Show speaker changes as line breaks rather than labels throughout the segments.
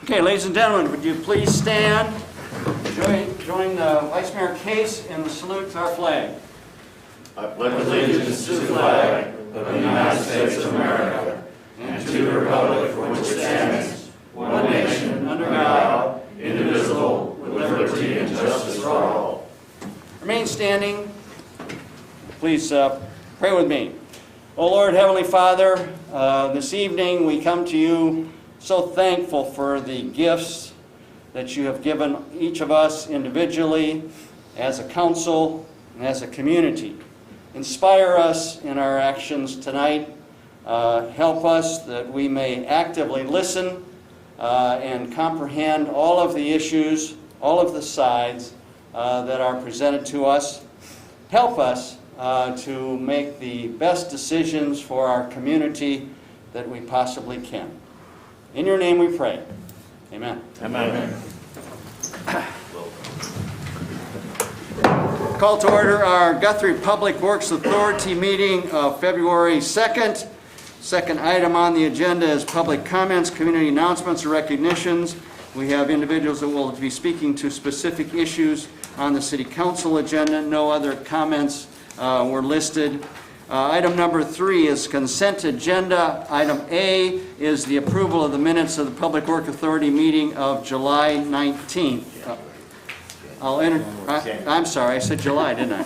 Okay, ladies and gentlemen, would you please stand? Join Vice Mayor Case in the salute to our flag.
I pledge allegiance to the flag of the United States of America and to the republic for which it stands, one nation, under God, indivisible, with liberty and justice for all.
Remain standing. Please pray with me. O Lord, Heavenly Father, this evening we come to you so thankful for the gifts that you have given each of us individually, as a council, and as a community. Inspire us in our actions tonight. Help us that we may actively listen and comprehend all of the issues, all of the sides that are presented to us. Help us to make the best decisions for our community that we possibly can. In your name we pray. Amen.
Amen.
Call to order our Guthrie Public Works Authority meeting of February 2nd. Second item on the agenda is public comments, community announcements, or recognitions. We have individuals that will be speaking to specific issues on the City Council agenda. No other comments were listed. Item number 3 is consent agenda. Item A is the approval of the minutes of the Public Works Authority meeting of July 19th. I'm sorry, I said July, didn't I?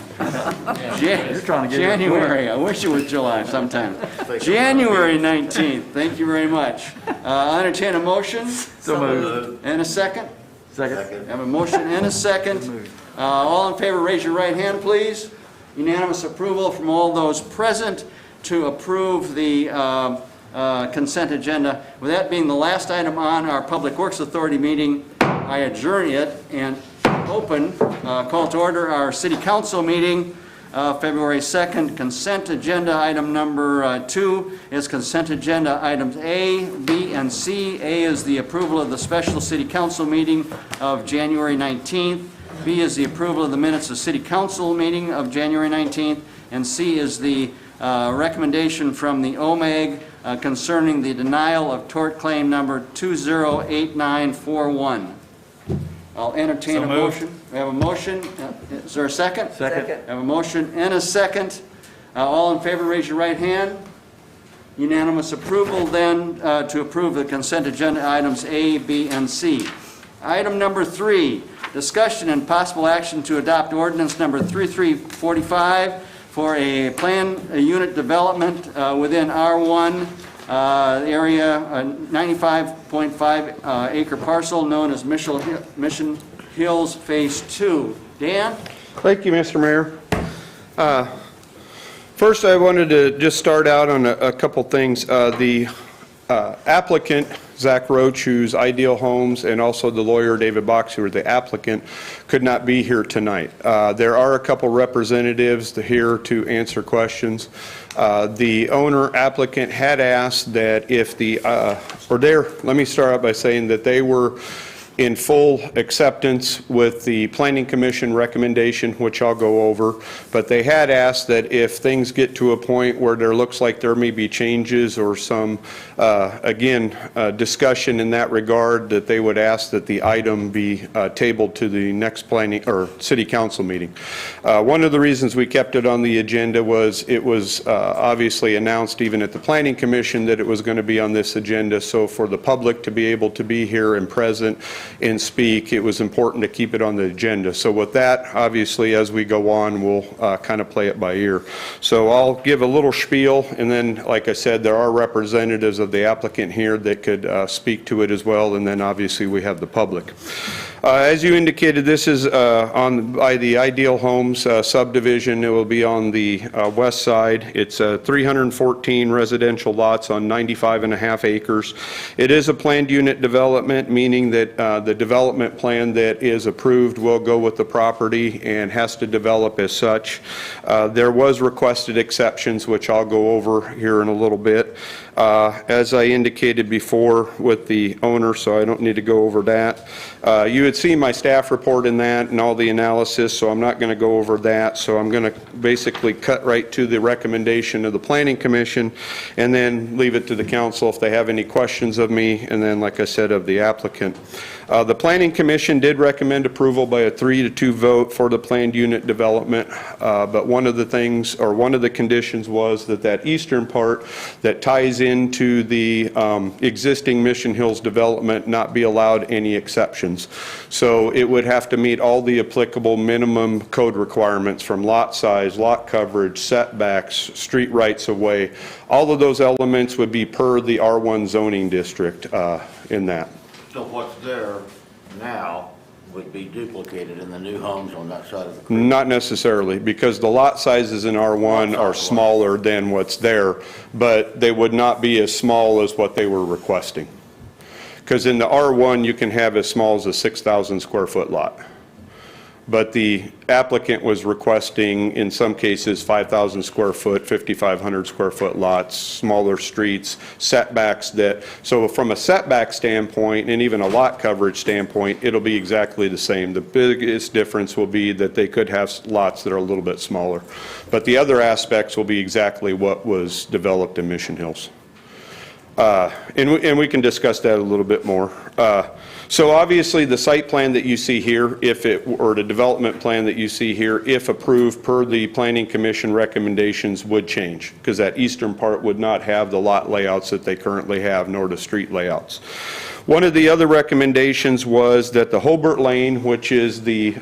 You're trying to get
January. I wish it was July sometime. January 19th. Thank you very much. I'll entertain a motion.
So moved.
And a second.
Second.
I have a motion and a second. All in favor, raise your right hand, please. Unanimous approval from all those present to approve the consent agenda. With that being the last item on our Public Works Authority meeting, I adjourn it and open, call to order our City Council meeting, February 2nd. Consent agenda item number 2 is consent agenda items A, B, and C. A is the approval of the special City Council meeting of January 19th. B is the approval of the minutes of City Council meeting of January 19th. And C is the recommendation from the OMAG concerning the denial of tort claim number 208941. I'll entertain a motion. We have a motion. Is there a second?
Second.
I have a motion and a second. All in favor, raise your right hand. Unanimous approval then to approve the consent agenda items A, B, and C. Item number 3, discussion and possible action to adopt ordinance number 3345 for a unit development within R1 area, 95.5 acre parcel known as Mission Hills Phase 2. Dan?
Thank you, Mr. Mayor. First, I wanted to just start out on a couple things. The applicant, Zach Roach, who's Ideal Homes, and also the lawyer, David Box, who are the applicant, could not be here tonight. There are a couple representatives here to answer questions. The owner applicant had asked that if let me start out by saying that they were in full acceptance with the Planning Commission recommendation, which I'll go over, but they had asked that if things get to a point where there looks like there may be changes or some, discussion in that regard, that they would ask that the item be tabled to the next planning or City Council meeting. One of the reasons we kept it on the agenda was it was obviously announced even at the Planning Commission that it was going to be on this agenda, so for the public to be able to be here and present and speak, it was important to keep it on the agenda. So with that, obviously, as we go on, we'll kind of play it by ear. So I'll give a little spiel, and then, like I said, there are representatives of the applicant here that could speak to it as well, and then obviously we have the public. As you indicated, this is by the Ideal Homes subdivision. It will be on the west side. It's 314 residential lots on 95.5 acres. It is a planned unit development, meaning that the development plan that is approved will go with the property and has to develop as such. There was requested exceptions, which I'll go over here in a little bit. As I indicated before with the owner, so I don't need to go over that. You had seen my staff report in that and all the analysis, so I'm not going to go over that. So I'm going to basically cut right to the recommendation of the Planning Commission and then leave it to the council if they have any questions of me, and then, like I said, of the applicant. The Planning Commission did recommend approval by a 3-2 vote for the planned unit development, but one of the things, or one of the conditions was that eastern part that ties into the existing Mission Hills development not be allowed any exceptions. So it would have to meet all the applicable minimum code requirements from lot size, lot coverage, setbacks, street rights of way. All of those elements would be per the R1 zoning district in that.
So what's there now would be duplicated in the new homes on that side of the creek?
Not necessarily, because the lot sizes in R1 are smaller than what's there, but they would not be as small as what they were requesting. Because in the R1, you can have as small as a 6,000 square foot lot. But the applicant was requesting, in some cases, 5,000 square foot, 5,500 square foot lots, smaller streets, setbacks that, so from a setback standpoint and even a lot coverage standpoint, it'll be exactly the same. The biggest difference will be that they could have lots that are a little bit smaller. But the other aspects will be exactly what was developed in Mission Hills. And we can discuss that a little bit more. So obviously the site plan that you see here, or the development plan that you see here, if approved per the Planning Commission recommendations, would change, because that eastern part would not have the lot layouts that they currently have, nor the street layouts. One of the other recommendations was that the Hobart Lane, which is the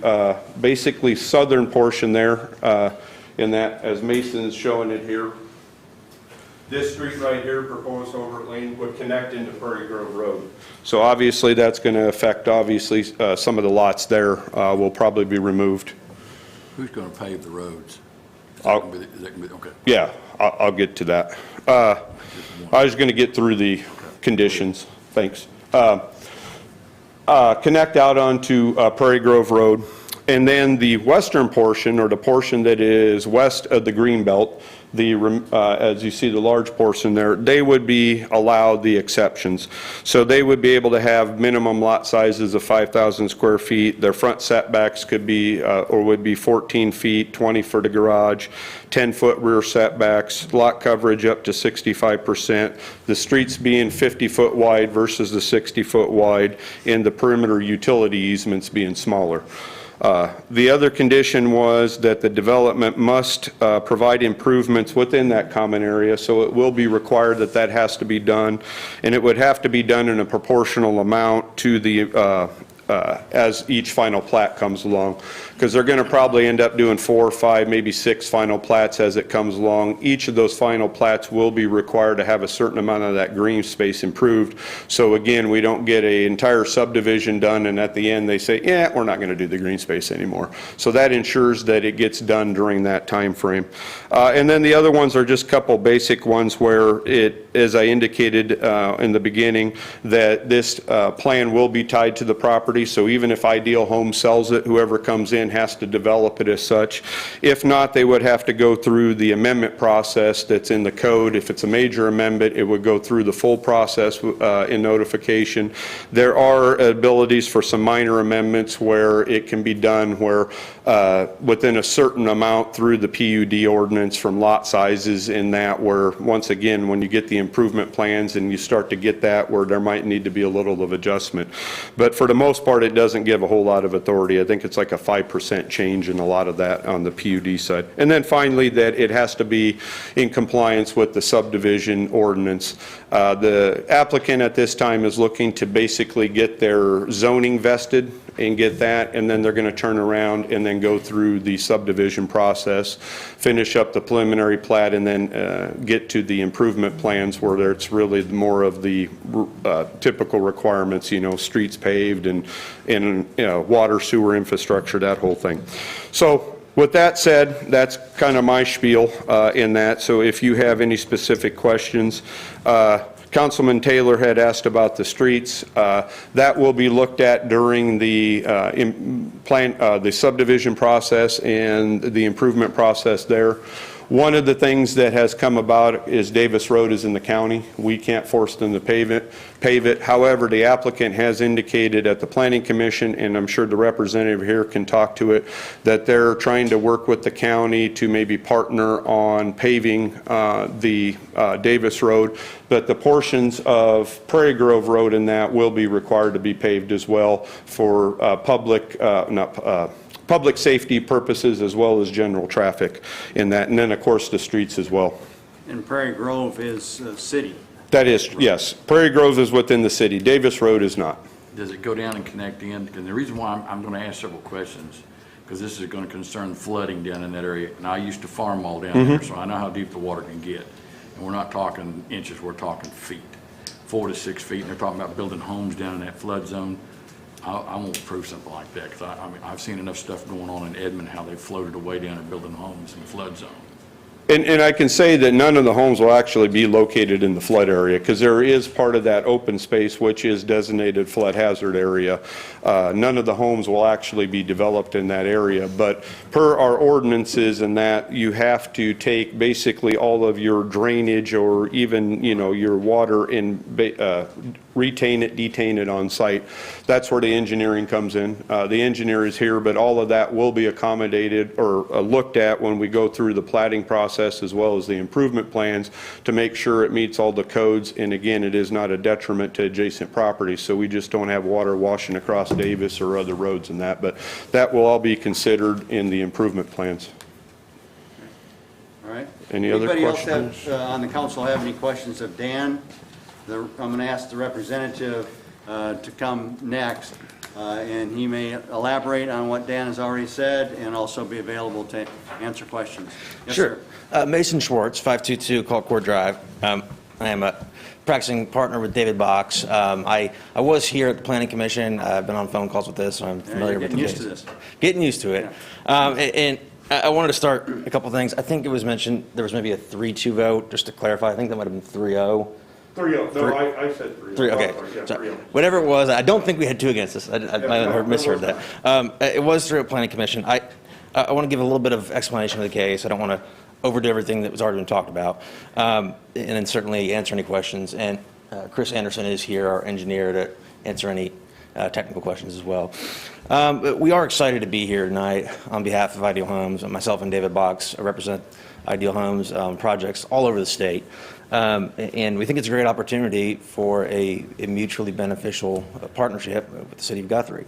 basically southern portion there, in that, as Mason's showing it here, this street right here, proposed Hobart Lane, would connect into Prairie Grove Road. So obviously that's going to affect, obviously, some of the lots there will probably be removed.
Who's going to pave the roads?
Okay. Yeah, I'll get to that. I was going to get through the conditions. Thanks. Connect out onto Prairie Grove Road. And then the western portion, or the portion that is west of the Greenbelt, as you see the large portion there, they would be allowed the exceptions. So they would be able to have minimum lot sizes of 5,000 square feet. Their front setbacks could be, or would be 14 feet, 20 for the garage, 10-foot rear setbacks, lot coverage up to 65%, the streets being 50-foot wide versus the 60-foot wide, and the perimeter utility easements being smaller. The other condition was that the development must provide improvements within that common area, so it will be required that that has to be done, and it would have to be done in a proportional amount to the as each final plat comes along, because they're going to probably end up doing 4 or 5, maybe 6 final plats as it comes along. Each of those final plats will be required to have a certain amount of that green space improved. So again, we don't get an entire subdivision done and at the end they say, yeah, we're not going to do the green space anymore. So that ensures that it gets done during that time frame. And then the other ones are just a couple basic ones where it, as I indicated in the beginning, that this plan will be tied to the property. So even if Ideal Home sells it, whoever comes in has to develop it as such. If not, they would have to go through the amendment process that's in the code. If it's a major amendment, it would go through the full process in notification. There are abilities for some minor amendments where it can be done where within a certain amount through the PUD ordinance from lot sizes in that, where once again, when you get the improvement plans and you start to get that, where there might need to be a little of adjustment. But for the most part, it doesn't give a whole lot of authority. I think it's like a 5% change in a lot of that on the PUD side. And then finally, that it has to be in compliance with the subdivision ordinance. The applicant at this time is looking to basically get their zoning vested and get that, and then they're going to turn around and then go through the subdivision process, finish up the preliminary plat, and then get to the improvement plans where it's really more of the typical requirements, you know, streets paved and you know, water, sewer infrastructure, that whole thing. So with that said, that's kind of my spiel in that. So if you have any specific questions, Councilman Taylor had asked about the streets. That will be looked at during the the subdivision process and the improvement process there. One of the things that has come about is Davis Road is in the county. We can't force them to pave it. However, the applicant has indicated at the Planning Commission, and I'm sure the representative here can talk to it, that they're trying to work with the county to maybe partner on paving the Davis Road, but the portions of Prairie Grove Road and that will be required to be paved as well for public safety purposes as well as general traffic in that, and then of course the streets as well.
And Prairie Grove is city.
That is, yes. Prairie Grove is within the city. Davis Road is not.
Does it go down and connect in? Because the reason why I'm going to ask several questions, because this is going to concern flooding down in that area. And I used to farm all down there, so I know how deep the water can get. And we're not talking inches, we're talking feet, 4 to 6 feet. And they're talking about building homes down in that flood zone. I won't approve something like that, because I mean, I've seen enough stuff going on in Edmond, how they floated away down and building homes in the flood zone.
And I can say that none of the homes will actually be located in the flood area, because there is part of that open space which is designated flood hazard area. None of the homes will actually be developed in that area, but per our ordinances and that, you have to take basically all of your drainage or even, you know, your water and retain it, detain it on site. That's where the engineering comes in. The engineer is here, but all of that will be accommodated or looked at when we go through the platting process as well as the improvement plans to make sure it meets all the codes. And again, it is not a detriment to adjacent properties, so we just don't have water washing across Davis or other roads and that, but that will all be considered in the improvement plans.
All right.
Any other questions?
Anybody else on the council have any questions of Dan? I'm going to ask the representative to come next, and he may elaborate on what Dan has already said and also be available to answer questions. Yes,
Sure.
sir.
Mason Schwartz, 522 Colcord Drive. I am a practicing partner with David Box. I was here at the Planning Commission. I've been on phone calls with this, so I'm familiar with the case.
Getting used to this.
Getting used to it. And I wanted to start a couple things. I think it was mentioned there was maybe a 3-2 vote, just to clarify. I think that might have been 3-0.
3-0. No, I said 3-0.
3, okay.
Yeah,
So,
3-0.
whatever it was, I don't think we had 2 against this. I might have misheard that. It was through a Planning Commission. I want to give a little bit of explanation of the case. I don't want to overdo everything that was already been talked about, and then certainly answer any questions. And Chris Anderson is here, our engineer, to answer any technical questions as well. But we are excited to be here tonight on behalf of Ideal Homes. Myself and David Box represent Ideal Homes projects all over the state. And we think it's a great opportunity for a mutually beneficial partnership with the city of Guthrie.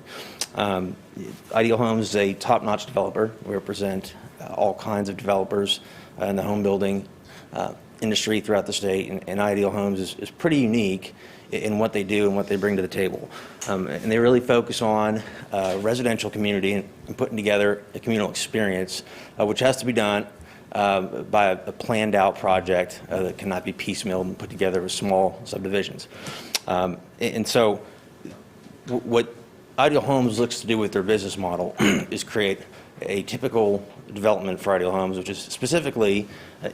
Ideal Homes is a top-notch developer. We represent all kinds of developers in the home building industry throughout the state, and Ideal Homes is pretty unique in what they do and what they bring to the table. And they really focus on residential community and putting together a communal experience, which has to be done by a planned out project that cannot be piecemealed and put together with small subdivisions. And so what Ideal Homes looks to do with their business model is create a typical development for Ideal Homes, which is specifically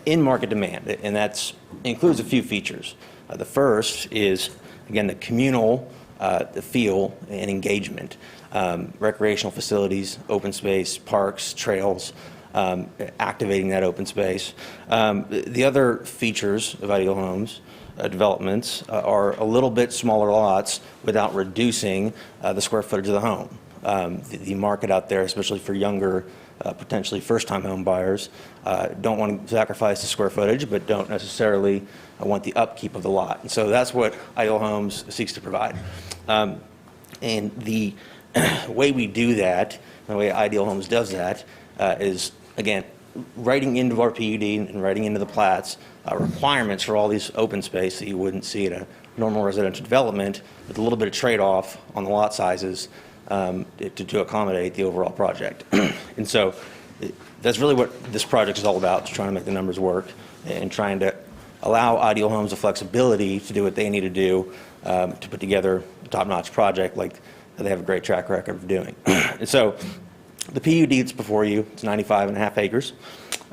in market demand, and that includes a few features. The first is, again, the communal the feel and engagement, recreational facilities, open space, parks, trails, activating that open space. The other features of Ideal Homes developments are a little bit smaller lots without reducing the square footage of the home. The market out there, especially for younger, potentially first-time home buyers, don't want to sacrifice the square footage, but don't necessarily want the upkeep of the lot. And so that's what Ideal Homes seeks to provide. And the way we do that, the way Ideal Homes does that, is, again, writing into our PUD and writing into the plats requirements for all these open space that you wouldn't see at a normal residential development, with a little bit of trade-off on the lot sizes to accommodate the overall project. And so that's really what this project is all about, is trying to make the numbers work and trying to allow Ideal Homes the flexibility to do what they need to do to put together a top-notch project like they have a great track record of doing. And so the PUD that's before you, it's 95.5 acres.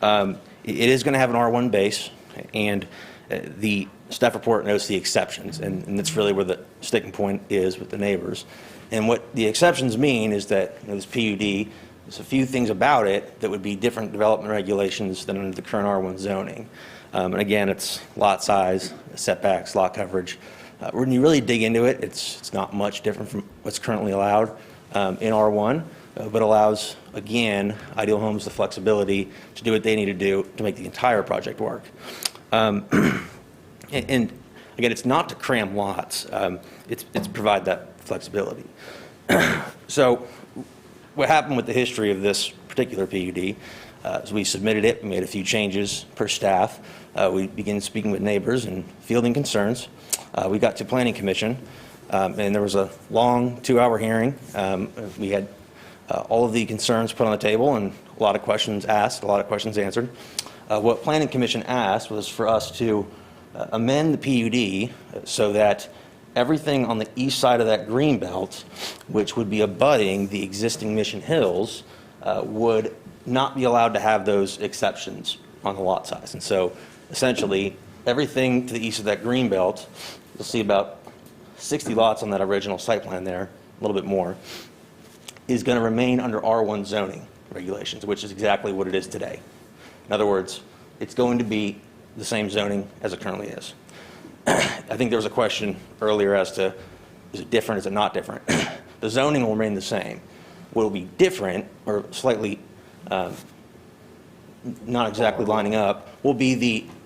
It is going to have an R1 base, and the staff report notes the exceptions, and that's really where the sticking point is with the neighbors. And what the exceptions mean is that this PUD There's a few things about it that would be different development regulations than under the current R1 zoning. And again, it's lot size, setbacks, lot coverage. When you really dig into it, it's not much different from what's currently allowed in R1, but allows, again, Ideal Homes the flexibility to do what they need to do to make the entire project work. And again, it's not to cram lots, it's to provide that flexibility. So what happened with the history of this particular PUD is we submitted it, we made a few changes per staff. We began speaking with neighbors and fielding concerns. We got to Planning Commission, and there was a long 2-hour hearing. We had all of the concerns put on the table and a lot of questions asked, a lot of questions answered. What Planning Commission asked was for us to amend the PUD so that everything on the east side of that green belt, which would be abutting the existing Mission Hills, would not be allowed to have those exceptions on the lot size. And so essentially, everything to the east of that green belt, you'll see about 60 lots on that original site plan there, a little bit more, is going to remain under R1 zoning regulations, which is exactly what it is today. In other words, it's going to be the same zoning as it currently is. I think there was a question earlier as to, is it different, is it not different? The zoning will remain the same. What will be different, or slightly not exactly lining up, will be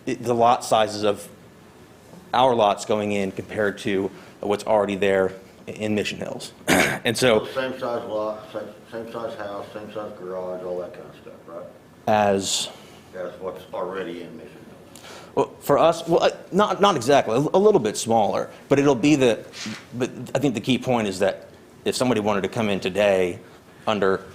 the lot sizes of our lots going in compared to what's already there in Mission Hills. And so,
Same size lot, same size house, same size garage, all that kind of stuff, right?
as
That's what's already in Mission Hills.
well, for us, well, not exactly, a little bit smaller, but it'll be but I think the key point is that if somebody wanted to come in today under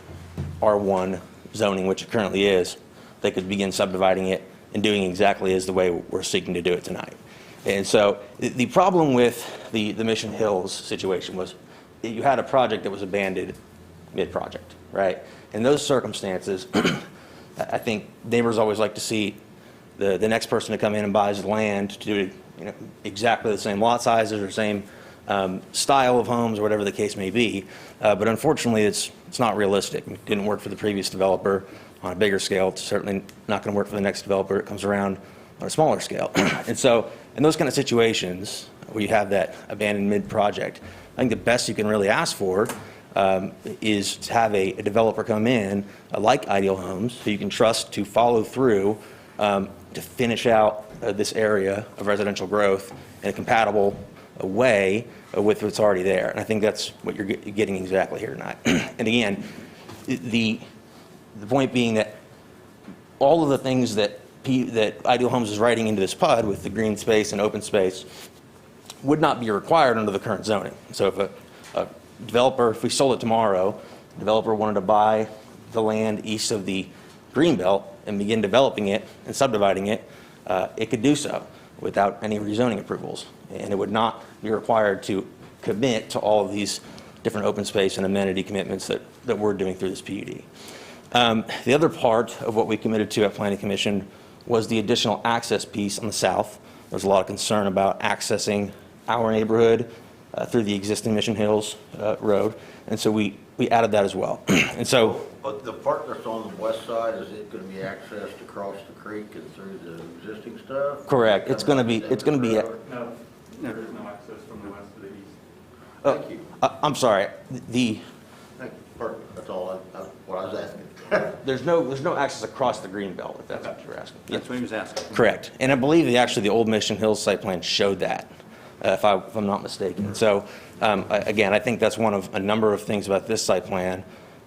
R1 zoning, which it currently is, they could begin subdividing it and doing exactly as the way we're seeking to do it tonight. And so the problem with the Mission Hills situation was that you had a project that was abandoned mid-project, right? In those circumstances, I think neighbors always like to see the next person to come in and buys the land to do exactly the same lot sizes or same style of homes or whatever the case may be. But unfortunately, it's not realistic. It didn't work for the previous developer on a bigger scale. It's certainly not going to work for the next developer that comes around on a smaller scale. And so in those kind of situations where you have that abandoned mid-project, I think the best you can really ask for is to have a developer come in like Ideal Homes, who you can trust to follow through to finish out this area of residential growth in a compatible way with what's already there. And I think that's what you're getting exactly here tonight. And again, the point being that all of the things that Ideal Homes is writing into this PUD with the green space and open space would not be required under the current zoning. So if a developer, if we sold it tomorrow, a developer wanted to buy the land east of the green belt and begin developing it and subdividing it, it could do so without any rezoning approvals. And it would not be required to commit to all of these different open space and amenity commitments that we're doing through this PUD. The other part of what we committed to at Planning Commission was the additional access piece on the south. There was a lot of concern about accessing our neighborhood through the existing Mission Hills road, and so we added that as well. And so,
But the part that's on the west side, is it going to be accessed across the creek and through the existing stuff?
correct, it's going to be,
No, there is no access from the west to the east.
Thank you.
I'm sorry,
Thank you. Perfect. That's all what I was asking.
there's no access across the green belt, if that's what you're asking.
That's what he was asking.
Correct. And I believe the old Mission Hills site plan showed that, if I'm not mistaken. So, again, I think that's one of a number of things about this site plan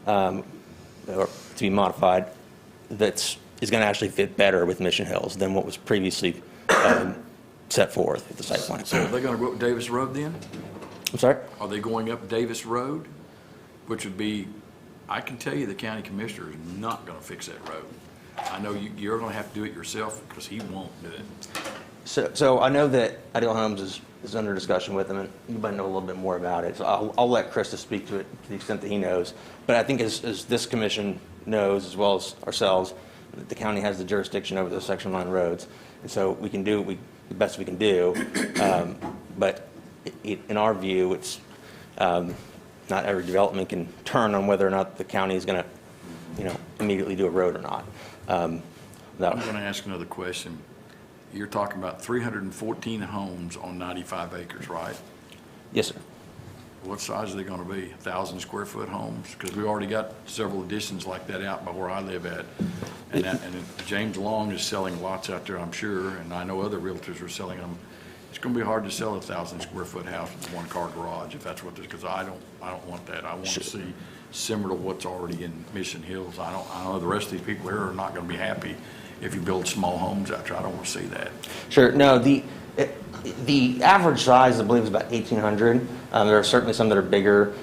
or to be modified that is going to actually fit better with Mission Hills than what was previously set forth with the site plan.
So are they going to go up Davis Road then?
I'm sorry?
Are they going up Davis Road? Which would be, I can tell you the county commissioner is not going to fix that road. I know you're going to have to do it yourself because he won't do it.
So I know that Ideal Homes is under discussion with them, and you might know a little bit more about it. So I'll let Krista speak to it to the extent that he knows. But I think as this commission knows, as well as ourselves, that the county has the jurisdiction over those section line roads. And so we can do the best we can do. But in our view, it's not every development can turn on whether or not the county is going to immediately do a road or not.
I'm going to ask another question. You're talking about 314 homes on 95 acres, right?
Yes, sir.
What size are they going to be? 1,000 square foot homes? Because we already got several additions like that out by where I live at. And James Long is selling lots out there, I'm sure, and I know other realtors are selling them. It's going to be hard to sell a 1,000 square foot house with a one-car garage if that's what this, because I don't want that. I want to see similar to what's already in Mission Hills. I know the rest of these people here are not going to be happy if you build small homes out there. I don't want to see that.
Sure. No, the average size, I believe, is about 1,800. There are certainly some that are bigger.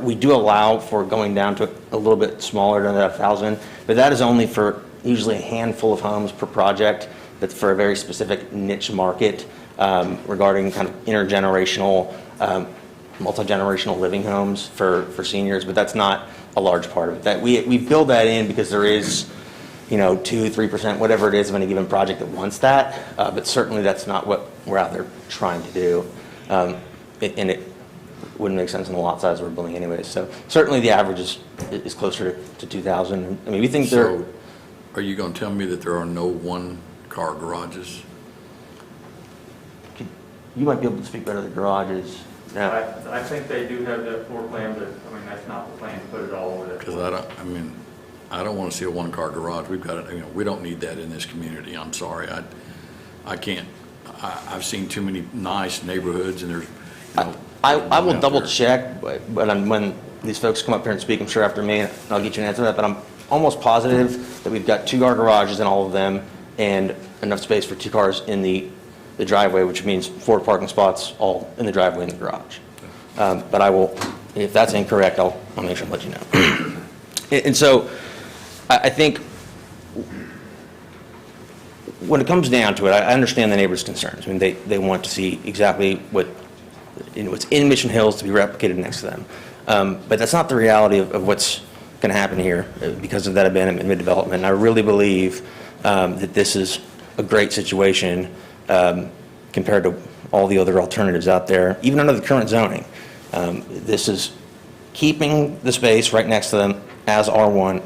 We do allow for going down to a little bit smaller than that 1,000, but that is only for usually a handful of homes per project. That's for a very specific niche market regarding kind of intergenerational, multi-generational living homes for seniors, but that's not a large part of it. That we build that in because there is 2-3%, whatever it is of any given project that wants that, but certainly that's not what we're out there trying to do. And it wouldn't make sense in the lot size we're building anyways. So certainly the average is closer to 2,000. I mean, we think
So are you going to tell me that there are no one-car garages?
You might be able to speak better to the garages. Yeah.
I think they do have that floor plan, but, I mean, that's not the plan to put it all over that.
Because I don't want to see a one-car garage. We've got it, we don't need that in this community. I'm sorry. I can't, I've seen too many nice neighborhoods and there's,
I will
out
double
there.
check, but when these folks come up here and speak, I'm sure after me, and I'll get you an answer to that, but I'm almost positive that we've got 2-car garages in all of them and enough space for 2 cars in the driveway, which means 4 parking spots all in the driveway and the garage. But I will, if that's incorrect, I'll make sure to let you know. And so I think when it comes down to it, I understand the neighbors' concerns. I mean, they want to see exactly what's in Mission Hills to be replicated next to them. But that's not the reality of what's going to happen here because of that abandonment and mid-development. And I really believe that this is a great situation compared to all the other alternatives out there, even under the current zoning. This is keeping the space right next to them as R1,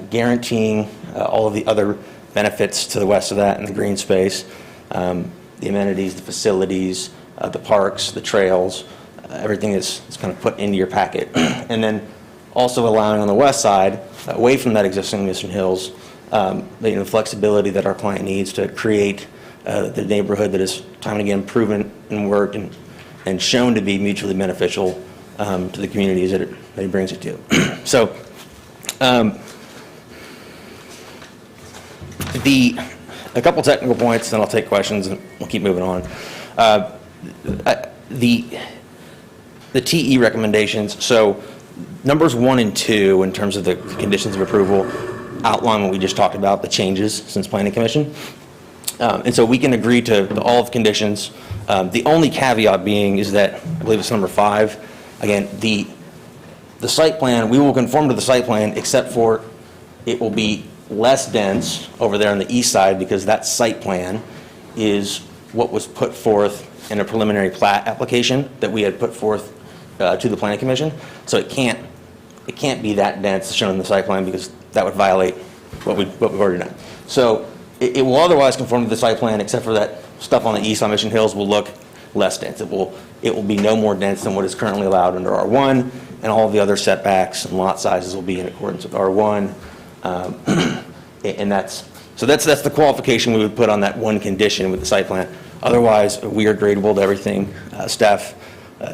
guaranteeing all of the other benefits to the west of that in the green space, the amenities, the facilities, the parks, the trails, everything is kind of put into your packet. And then also allowing on the west side, away from that existing Mission Hills, the flexibility that our client needs to create the neighborhood that is time and again proven and worked and shown to be mutually beneficial to the communities that it brings it to. So a couple technical points, then I'll take questions and we'll keep moving on. The TE recommendations, so numbers 1 and 2 in terms of the conditions of approval outline what we just talked about, the changes since Planning Commission. And so we can agree to all of the conditions. The only caveat being is that, I believe it's number 5, again, the site plan, we will conform to the site plan except for it will be less dense over there on the east side because that site plan is what was put forth in a preliminary plat application that we had put forth to the Planning Commission. So it can't be that dense shown in the site plan because that would violate what we've already done. So it will otherwise conform to the site plan except for that stuff on the east on Mission Hills will look less dense. It will be no more dense than what is currently allowed under R1, and all of the other setbacks and lot sizes will be in accordance with R1. And that's the qualification we would put on that one condition with the site plan. Otherwise, we are agreeable to everything staff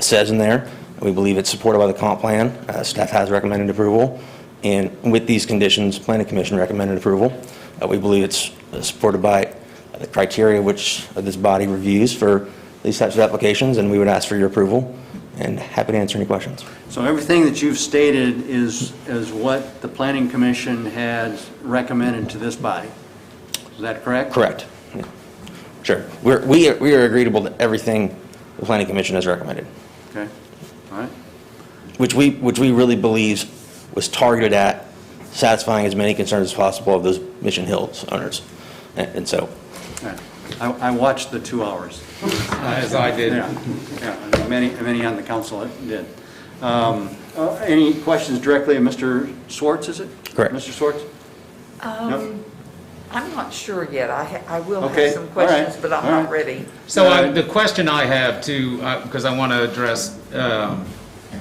says in there. We believe it's supported by the comp plan. Staff has recommended approval. And with these conditions, Planning Commission recommended approval. We believe it's supported by the criteria which this body reviews for these types of applications, and we would ask for your approval. And happy to answer any questions.
So everything that you've stated is what the Planning Commission had recommended to this body. Is that correct?
Correct. Yeah. Sure. We are agreeable to everything the Planning Commission has recommended.
Okay. All right.
Which we really believe was targeted at satisfying as many concerns as possible of those Mission Hills owners. And so.
All right. I watched the 2 hours.
As I did.
Yeah, many on the council did. Any questions directly of Mr. Swartz, is it?
Correct.
Mr. Swartz? No?
I'm not sure yet. I will
Okay,
have some
all right,
questions, but I'm
all
not
right.
ready.
So the question I have too, because I want to address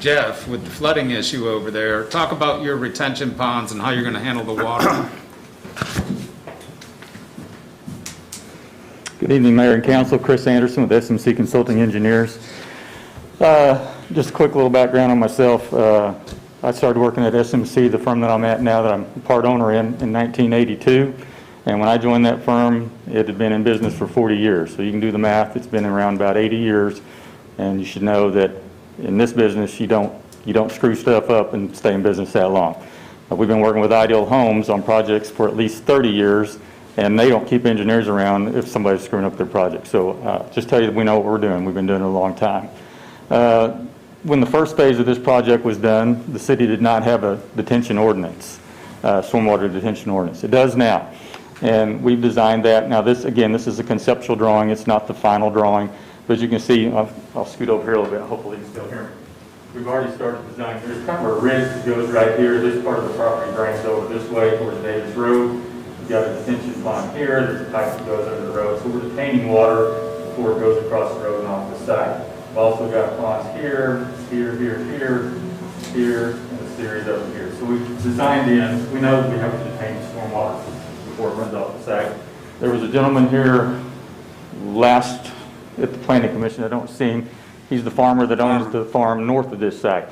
Jeff with the flooding issue over there, talk about your retention ponds and how you're going to handle the water.
Good evening, Mayor and Council. Chris Anderson with SMC Consulting Engineers. Just a quick little background on myself. I started working at SMC, the firm that I'm at now that I'm part owner in 1982. And when I joined that firm, it had been in business for 40 years. So you can do the math. It's been around about 80 years. And you should know that in this business, you don't screw stuff up and stay in business that long. We've been working with Ideal Homes on projects for at least 30 years. And they don't keep engineers around if somebody's screwing up their project. So just tell you that we know what we're doing. We've been doing it a long time. When the first phase of this project was done, the city did not have a detention ordinance, stormwater detention ordinance. It does now. And we've designed that. Now this, again, this is a conceptual drawing. It's not the final drawing. But as you can see, I'll scoot over here a little bit. Hopefully you can still hear me. We've already started designing. There's kind of a ridge that goes right here. This part of the property drains over this way towards Davis Road. We've got a detention pond here. There's a pipe that goes under the road. So we're detaining water before it goes across the road and off the side. We've also got ponds here, here, and a series over here. So we've designed in, we know that we have to detain stormwater before it runs off the site. There was a gentleman here last at the Planning Commission. I don't see him. He's the farmer that owns the farm north of this site.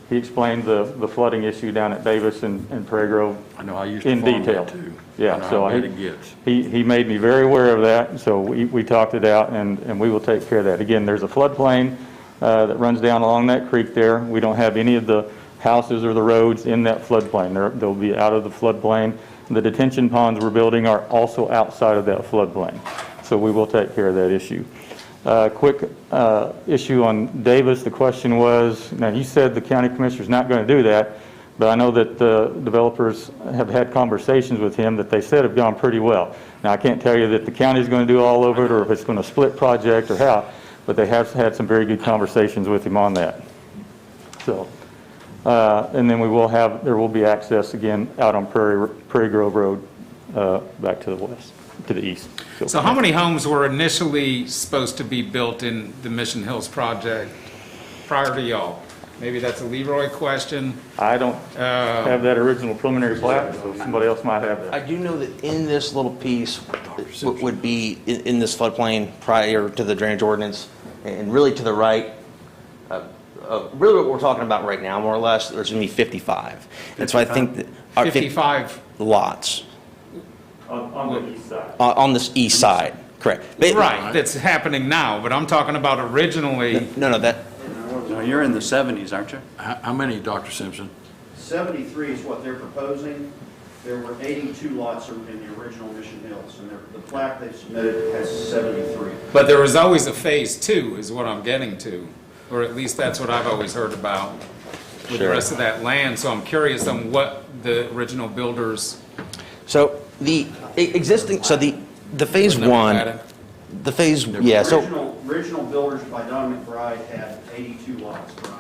He explained the flooding issue down at Davis and Prairie Grove
I know I used to
in
farm
detail.
that too.
Yeah,
I know
so
how bad it gets.
he made me very aware of that, so we talked it out, and we will take care of that. Again, there's a floodplain that runs down along that creek there. We don't have any of the houses or the roads in that floodplain. They'll be out of the floodplain. The detention ponds we're building are also outside of that floodplain, so we will take care of that issue. Quick issue on Davis. The question was, now you said the county commissioner's not going to do that, but I know that the developers have had conversations with him that they said have gone pretty well. Now I can't tell you that the county's going to do all over it or if it's going to split project or how, but they have had some very good conversations with him on that. So, and then there will be access again out on Prairie Grove Road back to the west, to the east.
So how many homes were initially supposed to be built in the Mission Hills project prior to y'all? Maybe that's a Leroy question.
I don't have that original preliminary plat, so somebody else might have that.
I do know that in this little piece would be in this floodplain prior to the drainage ordinance, and really to the right, really what we're talking about right now, more or less, there's going to be 55. And so I think that
55
lots
On the east side.
on this east side, correct. But-
Right, that's happening now, but I'm talking about originally.
No, that,
No, you're in the 70s, aren't you?
How many, Dr. Simpson?
73 is what they're proposing. There were 82 lots in the original Mission Hills, and the plat they submitted has 73.
But there was always a phase two, is what I'm getting to, or at least that's what I've always heard about with the rest of that land. So I'm curious on what the original builders.
so the existing, so the phase
Never
one,
had it.
the phase, yeah, so,
Original builders by Don McBride had 82 lots, Brian.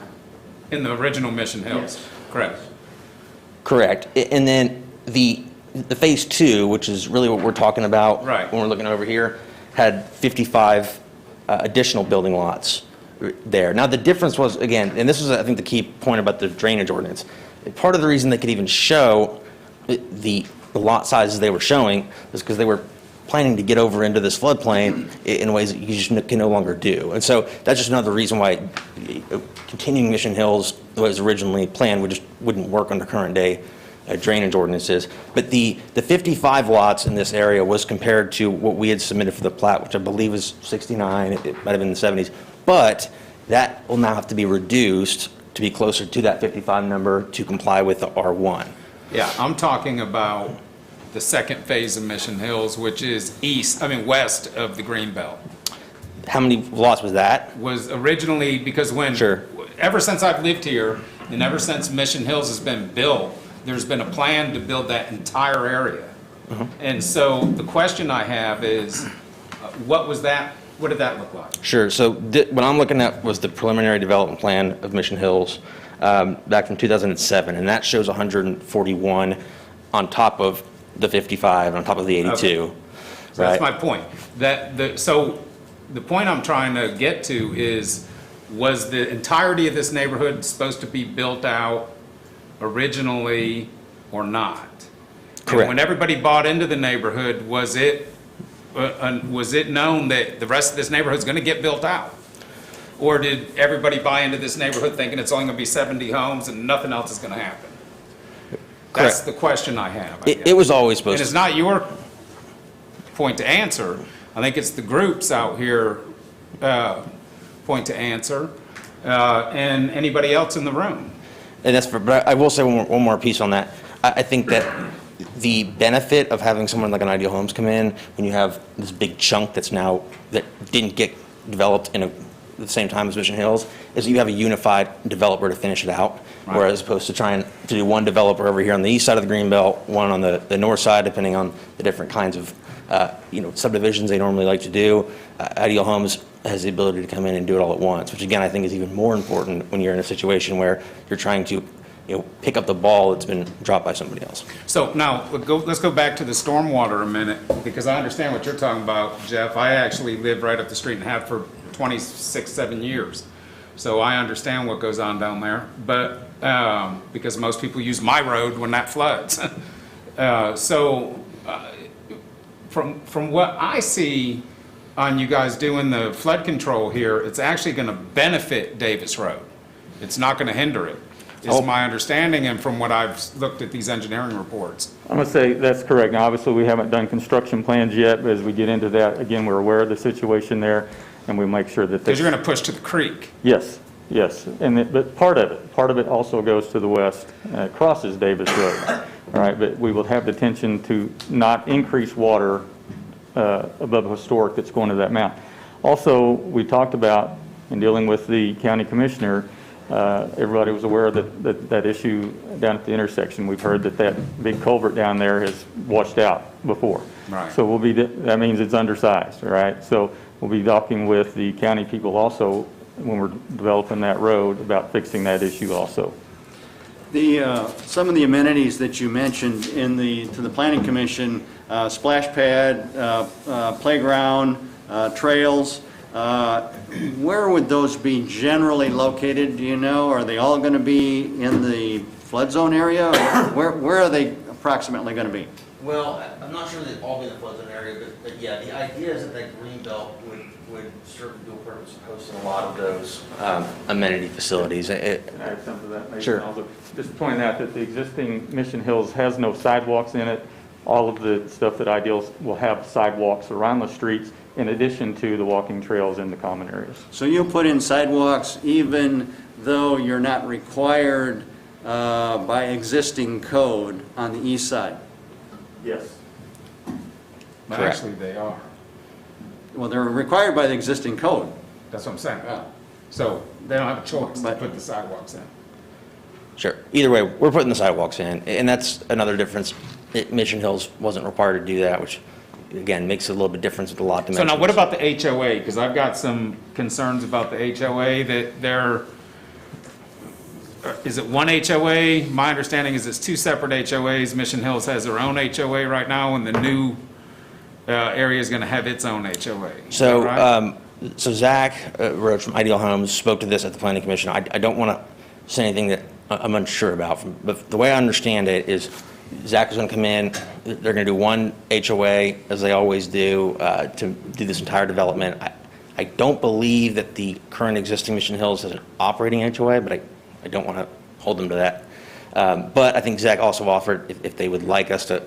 In the original Mission Hills,
Yes.
correct?
correct. And then the phase two, which is really what we're talking about.
Right.
When we're looking over here, had 55 additional building lots there. Now, the difference was, again, and this was, I think, the key point about the drainage ordinance. Part of the reason they could even show the lot sizes they were showing was because they were planning to get over into this floodplain in ways that you just can no longer do. And so that's just another reason why continuing Mission Hills was originally planned wouldn't work under current day drainage ordinances. But the 55 lots in this area was compared to what we had submitted for the plat, which I believe was 69, it might have been in the 70s. But that will now have to be reduced to be closer to that 55 number to comply with the R1.
Yeah, I'm talking about the second phase of Mission Hills, which is west of the Greenbelt.
How many lots was that?
Was originally, because
Sure.
ever since I've lived here, and ever since Mission Hills has been built, there's been a plan to build that entire area. And so the question I have is, what did that look like?
Sure. So what I'm looking at was the preliminary development plan of Mission Hills back from 2007, and that shows 141 on top of the 55, on top of the 82.
So that's
Right.
my point. So the point I'm trying to get to is, was the entirety of this neighborhood supposed to be built out originally or not?
Correct.
And when everybody bought into the neighborhood, was it known that the rest of this neighborhood's going to get built out? Or did everybody buy into this neighborhood thinking it's only going to be 70 homes and nothing else is going to happen? That's
Correct.
the question I have. I
It
guess.
was always
And
supposed
it's
to.
not your point to answer. I think it's the groups out here point to answer, and anybody else in the room.
And that's, but I will say one more piece on that. I think that the benefit of having someone like an Ideal Homes come in, when you have this big chunk that didn't get developed at the same time as Mission Hills, is that you have a unified developer to finish it out.
Right.
Whereas opposed to trying to do one developer over here on the east side of the Greenbelt, one on the north side, depending on the different kinds of subdivisions they normally like to do. Ideal Homes has the ability to come in and do it all at once, which again I think is even more important when you're in a situation where you're trying to pick up the ball that's been dropped by somebody else.
So now, let's go back to the stormwater a minute, because I understand what you're talking about, Jeff. I actually live right up the street and have for 7 years. So I understand what goes on down there, but, because most people use my road when that floods. From what I see on you guys doing the flood control here, it's actually going to benefit Davis Road. It's not going to hinder it, is my understanding, and from what I've looked at these engineering reports.
I'm going to say that's correct. Now, obviously, we haven't done construction plans yet, but as we get into that, again, we're aware of the situation there, and we make sure that.
Because you're going to push to the creek.
Yes, yes. But part of it also goes to the west, crosses Davis Road. All right, but we will have the intention to not increase water above historic that's going to that mount. Also, we talked about, in dealing with the county commissioner, everybody was aware of that issue down at the intersection. We've heard that big culvert down there has washed out before.
Right.
So that means it's undersized, all right? So we'll be talking with the county people also when we're developing that road about fixing that issue also.
Some of the amenities that you mentioned to the Planning Commission, splash pad, playground, trails, where would those be generally located, do you know? Are they all going to be in the flood zone area? Or where are they approximately going to be?
Well, I'm not sure they'd all be in the flood zone area, but yeah, the idea is that that green belt would serve the dual purpose of hosting a lot of those amenity facilities.
Can I add something to that? Maybe?
Sure.
Also, just pointing out that the existing Mission Hills has no sidewalks in it. All of the stuff that Ideals will have sidewalks around the streets in addition to the walking trails in the common areas.
So you'll put in sidewalks even though you're not required by existing code on the east side?
Yes.
But
Correct.
actually, they are.
Well, they're required by the existing code.
That's what I'm saying.
Yeah.
So they don't have a choice to
But-
put the sidewalks in.
Sure. Either way, we're putting the sidewalks in, and that's another difference. Mission Hills wasn't required to do that, which, again, makes it a little bit different with the lot
So
dimensions.
now, what about the HOA? Because I've got some concerns about the HOA, that is it one HOA? My understanding is it's two separate HOAs. Mission Hills has their own HOA right now, and the new area is going to have its own HOA. Is that
So,
right?
so Zach Roach from Ideal Homes spoke to this at the Planning Commission. I don't want to say anything that I'm unsure about, but the way I understand it is Zach is going to come in, they're going to do one HOA, as they always do, to do this entire development. I don't believe that the current existing Mission Hills has an operating HOA, but I don't want to hold them to that. But I think Zach also offered if they would like us to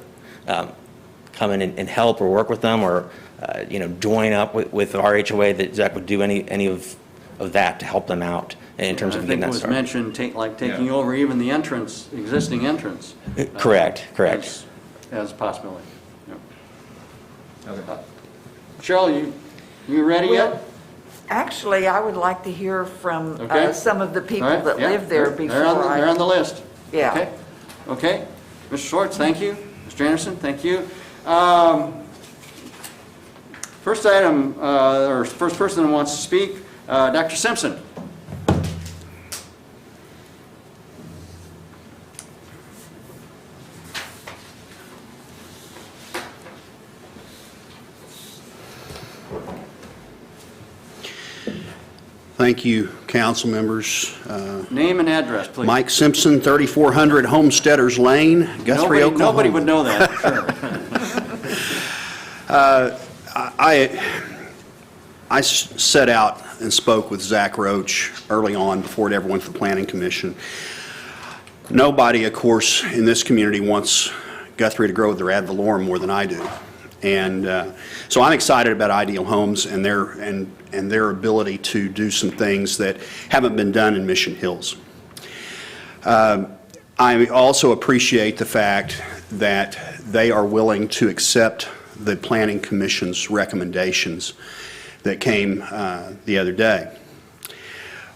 come in and help or work with them, or join up with our HOA, that Zach would do any of that to help them out in terms of getting that
I think it was
started.
mentioned, taking over even the entrance, existing entrance.
Correct.
As a possibility. Yep.
Okay.
Cheryl, you ready yet?
Actually, I would like to hear from
Okay.
some of the people
All right,
that
yeah,
live there
they're
before
They're on the list.
Yeah.
Okay. Okay. Mr. Schwartz, thank you. Mr. Anderson, thank you. First item, or first person who wants to speak, Dr. Simpson.
Thank you, council members.
Name and address, please.
Mike Simpson, 3400 Homesteaders Lane, Guthrie, Oklahoma.
Nobody would know that, sure.
I set out and spoke with Zach Roach early on before it ever went to the Planning Commission. Nobody, of course, in this community wants Guthrie to grow their ad valorem more than I do. And so I'm excited about Ideal Homes and their ability to do some things that haven't been done in Mission Hills. I also appreciate the fact that they are willing to accept the Planning Commission's recommendations that came the other day.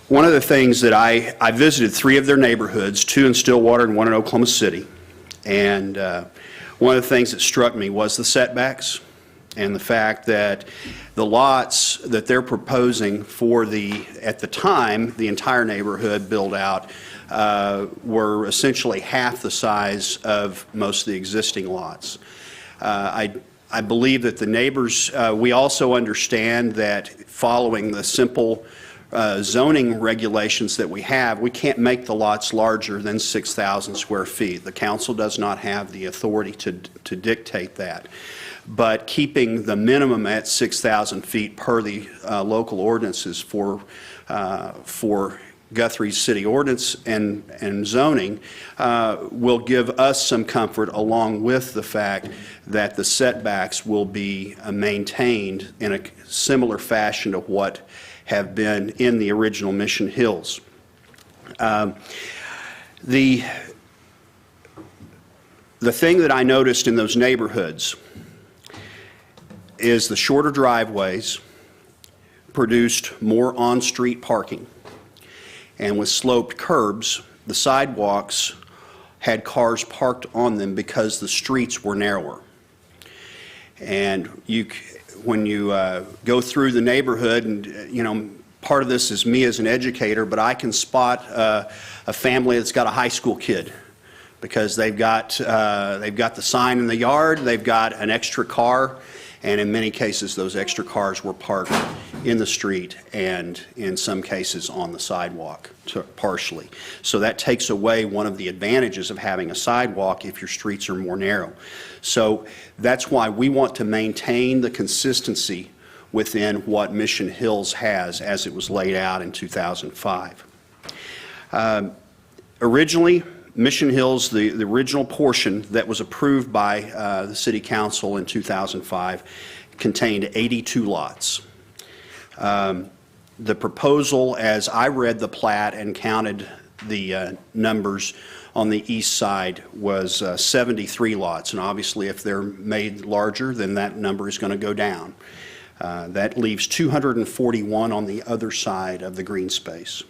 One of the things that I visited 3 of their neighborhoods, 2 in Stillwater and 1 in Oklahoma City, and one of the things that struck me was the setbacks and the fact that the lots that they're proposing for at the time, the entire neighborhood build out were essentially half the size of most of the existing lots. I believe that the neighbors, we also understand that following the simple zoning regulations that we have, we can't make the lots larger than 6,000 square feet. The council does not have the authority to dictate that. But keeping the minimum at 6,000 feet per the local ordinances for Guthrie's city ordinance and zoning will give us some comfort, along with the fact that the setbacks will be maintained in a similar fashion to what have been in the original Mission Hills. The thing that I noticed in those neighborhoods is the shorter driveways produced more on-street parking. And with sloped curbs, the sidewalks had cars parked on them because the streets were narrower. And when you go through the neighborhood, and part of this is me as an educator, but I can spot a family that's got a high school kid because they've got the sign in the yard, they've got an extra car, and in many cases those extra cars were parked in the street and in some cases on the sidewalk partially. So that takes away one of the advantages of having a sidewalk if your streets are more narrow. So that's why we want to maintain the consistency within what Mission Hills has as it was laid out in 2005. Originally, Mission Hills, the original portion that was approved by the City Council in 2005, contained 82 lots. The proposal, as I read the plat and counted the numbers on the east side, was 73 lots. And obviously, if they're made larger, then that number is going to go down. That leaves 241 on the other side of the green space.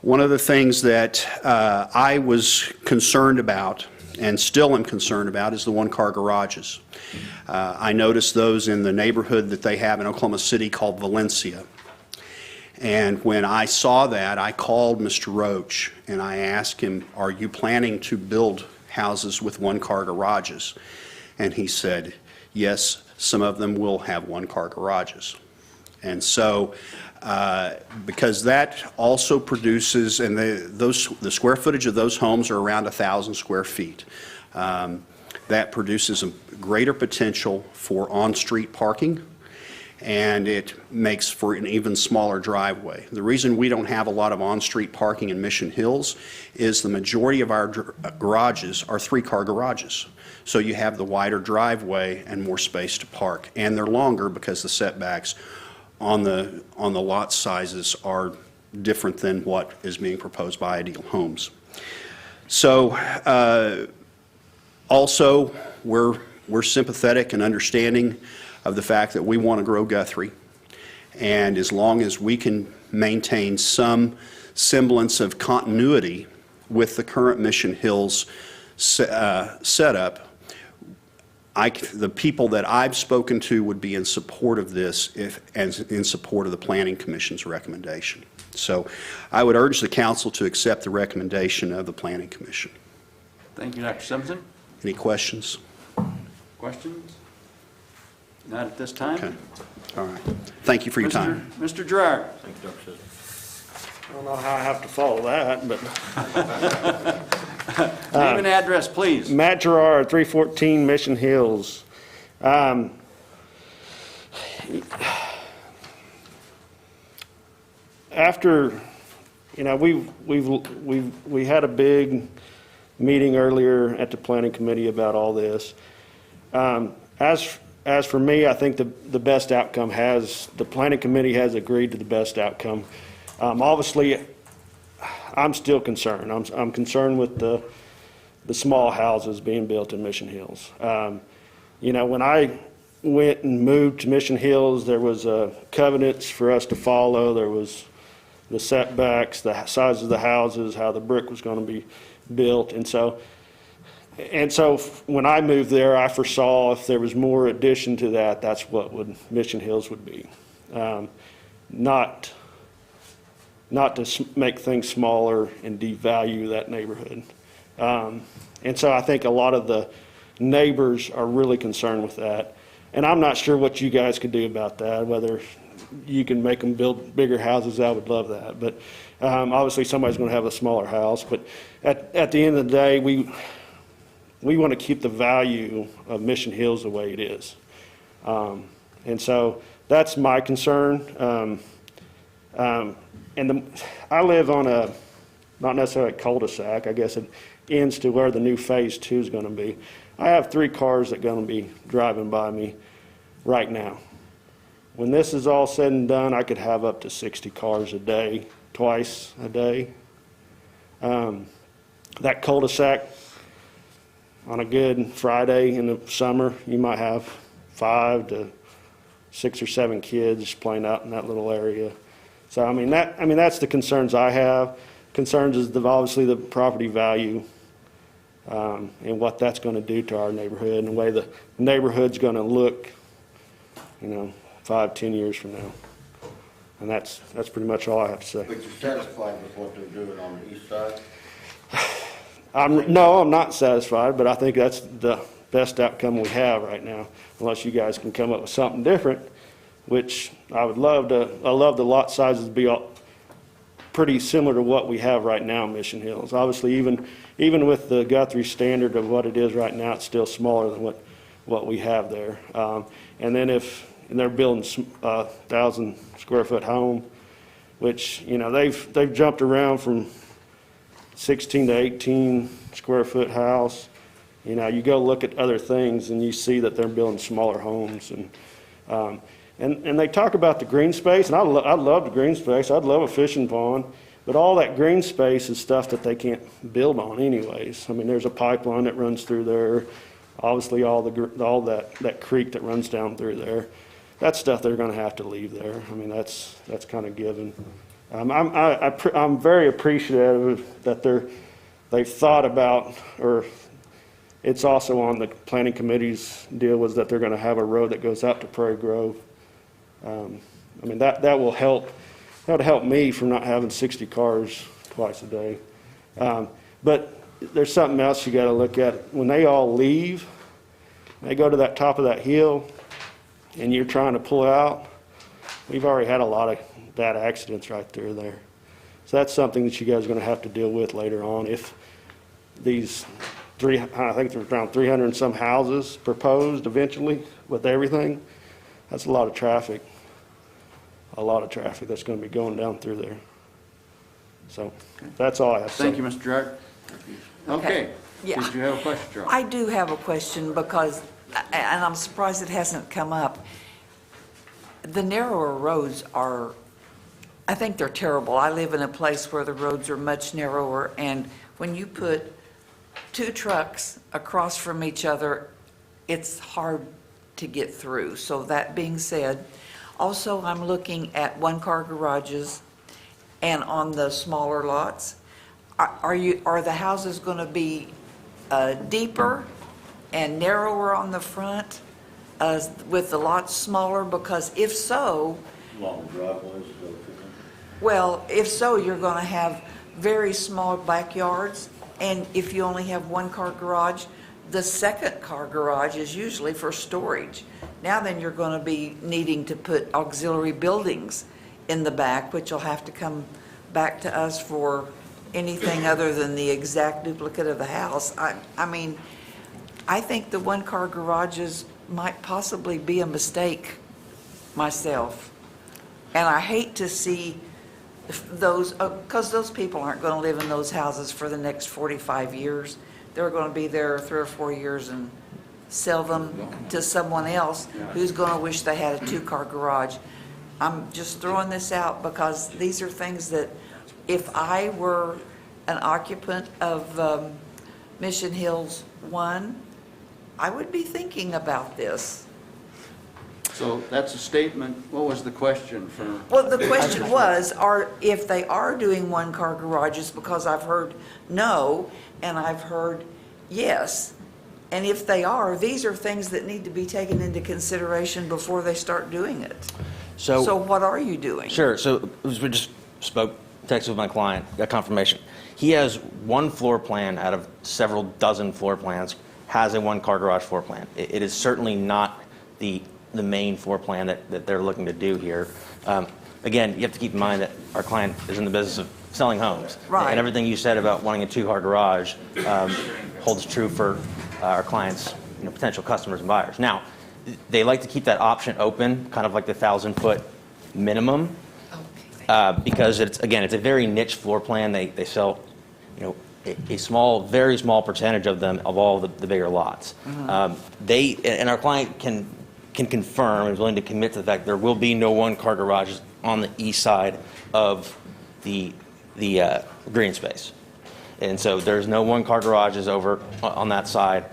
One of the things that I was concerned about, and still am concerned about, is the one-car garages. I noticed those in the neighborhood that they have in Oklahoma City called Valencia. And when I saw that, I called Mr. Roach and I asked him, are you planning to build houses with one-car garages? And he said, yes, some of them will have one-car garages. And so, because that also produces, and the square footage of those homes are around 1,000 square feet, that produces a greater potential for on-street parking, and it makes for an even smaller driveway. The reason we don't have a lot of on-street parking in Mission Hills is the majority of our garages are 3-car garages. So you have the wider driveway and more space to park, and they're longer because the setbacks on the lot sizes are different than what is being proposed by Ideal Homes. So also we're sympathetic and understanding of the fact that we want to grow Guthrie, and as long as we can maintain some semblance of continuity with the current Mission Hills setup, the people that I've spoken to would be in support of this and in support of the Planning Commission's recommendation. So I would urge the council to accept the recommendation of the Planning Commission.
Thank you, Dr. Simpson.
Any questions?
Questions? Not at this time.
Okay. All right. Thank you for your time.
Mr. Gerard?
I don't know how I have to follow that, but
Name and address, please.
Matt Gerard, 314 Mission Hills. After, you know, we had a big meeting earlier at the planning committee about all this. As for me, I think the best outcome the planning committee has agreed to the best outcome. Obviously, I'm still concerned. I'm concerned with the small houses being built in Mission Hills. You know, when I went and moved to Mission Hills, there was covenants for us to follow. There was the setbacks, the size of the houses, how the brick was going to be built. And so when I moved there, I foresaw if there was more addition to that, that's what Mission Hills would be. Not to make things smaller and devalue that neighborhood. And so I think a lot of the neighbors are really concerned with that. And I'm not sure what you guys could do about that, whether you can make them build bigger houses. I would love that. But obviously somebody's going to have a smaller house. But at the end of the day, we want to keep the value of Mission Hills the way it is. And so that's my concern. I live on a, not necessarily a cul-de-sac, I guess it ends to where the new phase 2 is going to be. I have 3 cars that are going to be driving by me right now. When this is all said and done, I could have up to 60 cars a day, twice a day. That cul-de-sac, on a good Friday in the summer, you might have 5 to 6 or 7 kids playing out in that little area. So I mean that's the concerns I have. Concerns is obviously the property value and what that's going to do to our neighborhood and the way the neighborhood's going to look, you know, 5-10 years from now. And that's pretty much all I have to say.
But you're satisfied with what they're doing on the east side?
No, I'm not satisfied, but I think that's the best outcome we have right now, unless you guys can come up with something different, which I would love to. I love the lot sizes to be all pretty similar to what we have right now in Mission Hills. Obviously, even with the Guthrie standard of what it is right now, it's still smaller than what we have there. And then if they're building a 1,000 square foot home, which, you know, they've jumped around from 16 to 18 square foot house. You know, you go look at other things and you see that they're building smaller homes. And they talk about the green space, and I love the green space. I'd love a fishing pond, but all that green space is stuff that they can't build on anyways. I mean, there's a pipeline that runs through there. Obviously, all that creek that runs down through there. That's stuff they're going to have to leave there. I mean, that's kind of given. I'm very appreciative that they've thought about, or it's also on the planning committee's deal, was that they're going to have a road that goes out to Prairie Grove. I mean, that will help. That would help me from not having 60 cars twice a day. But there's something else you got to look at. When they all leave, they go to that top of that hill, and you're trying to pull out. We've already had a lot of bad accidents right there. So that's something that you guys are going to have to deal with later on. If these I think there's around 300 and some houses proposed eventually with everything. That's a lot of traffic. A lot of traffic that's going to be going down through there. So that's all I have to say.
Thank you, Mr. Gerard. Okay.
Yeah.
Did you have a question, Charles?
I do have a question because, and I'm surprised it hasn't come up. The narrower roads are, I think they're terrible. I live in a place where the roads are much narrower, and when you put 2 trucks across from each other, it's hard to get through. So that being said, also I'm looking at 1-car garages and on the smaller lots. Are the houses going to be deeper and narrower on the front with the lots smaller? Because if so,
Long driveways.
well, if so, you're going to have very small backyards. And if you only have 1-car garage, the 2nd car garage is usually for storage. Now then, you're going to be needing to put auxiliary buildings in the back, which will have to come back to us for anything other than the exact duplicate of the house. I mean, I think the one-car garages might possibly be a mistake myself. And I hate to see those, because those people aren't going to live in those houses for the next 45 years. They're going to be there 3 or 4 years and sell them to someone else who's going to wish they had a two-car garage. I'm just throwing this out because these are things that if I were an occupant of Mission Hills 1, I would be thinking about this.
So that's a statement. What was the question for?
Well, the question was, if they are doing one-car garages, because I've heard no, and I've heard yes. And if they are, these are things that need to be taken into consideration before they start doing it. So what are you doing?
Sure. So we just texted with my client, got confirmation. He has one floor plan out of several dozen floor plans, has a one-car garage floor plan. It is certainly not the main floor plan that they're looking to do here. Again, you have to keep in mind that our client is in the business of selling homes.
Right.
And everything you said about wanting a two-car garage holds true for our clients' potential customers and buyers. Now, they like to keep that option open, kind of like the 1,000-foot minimum, because it's a very niche floor plan. They sell, a small, very small percentage of them of all the bigger lots. And our client can confirm and is willing to commit to the fact there will be no one-car garages on the east side of the green space. And so there's no one-car garages over on that side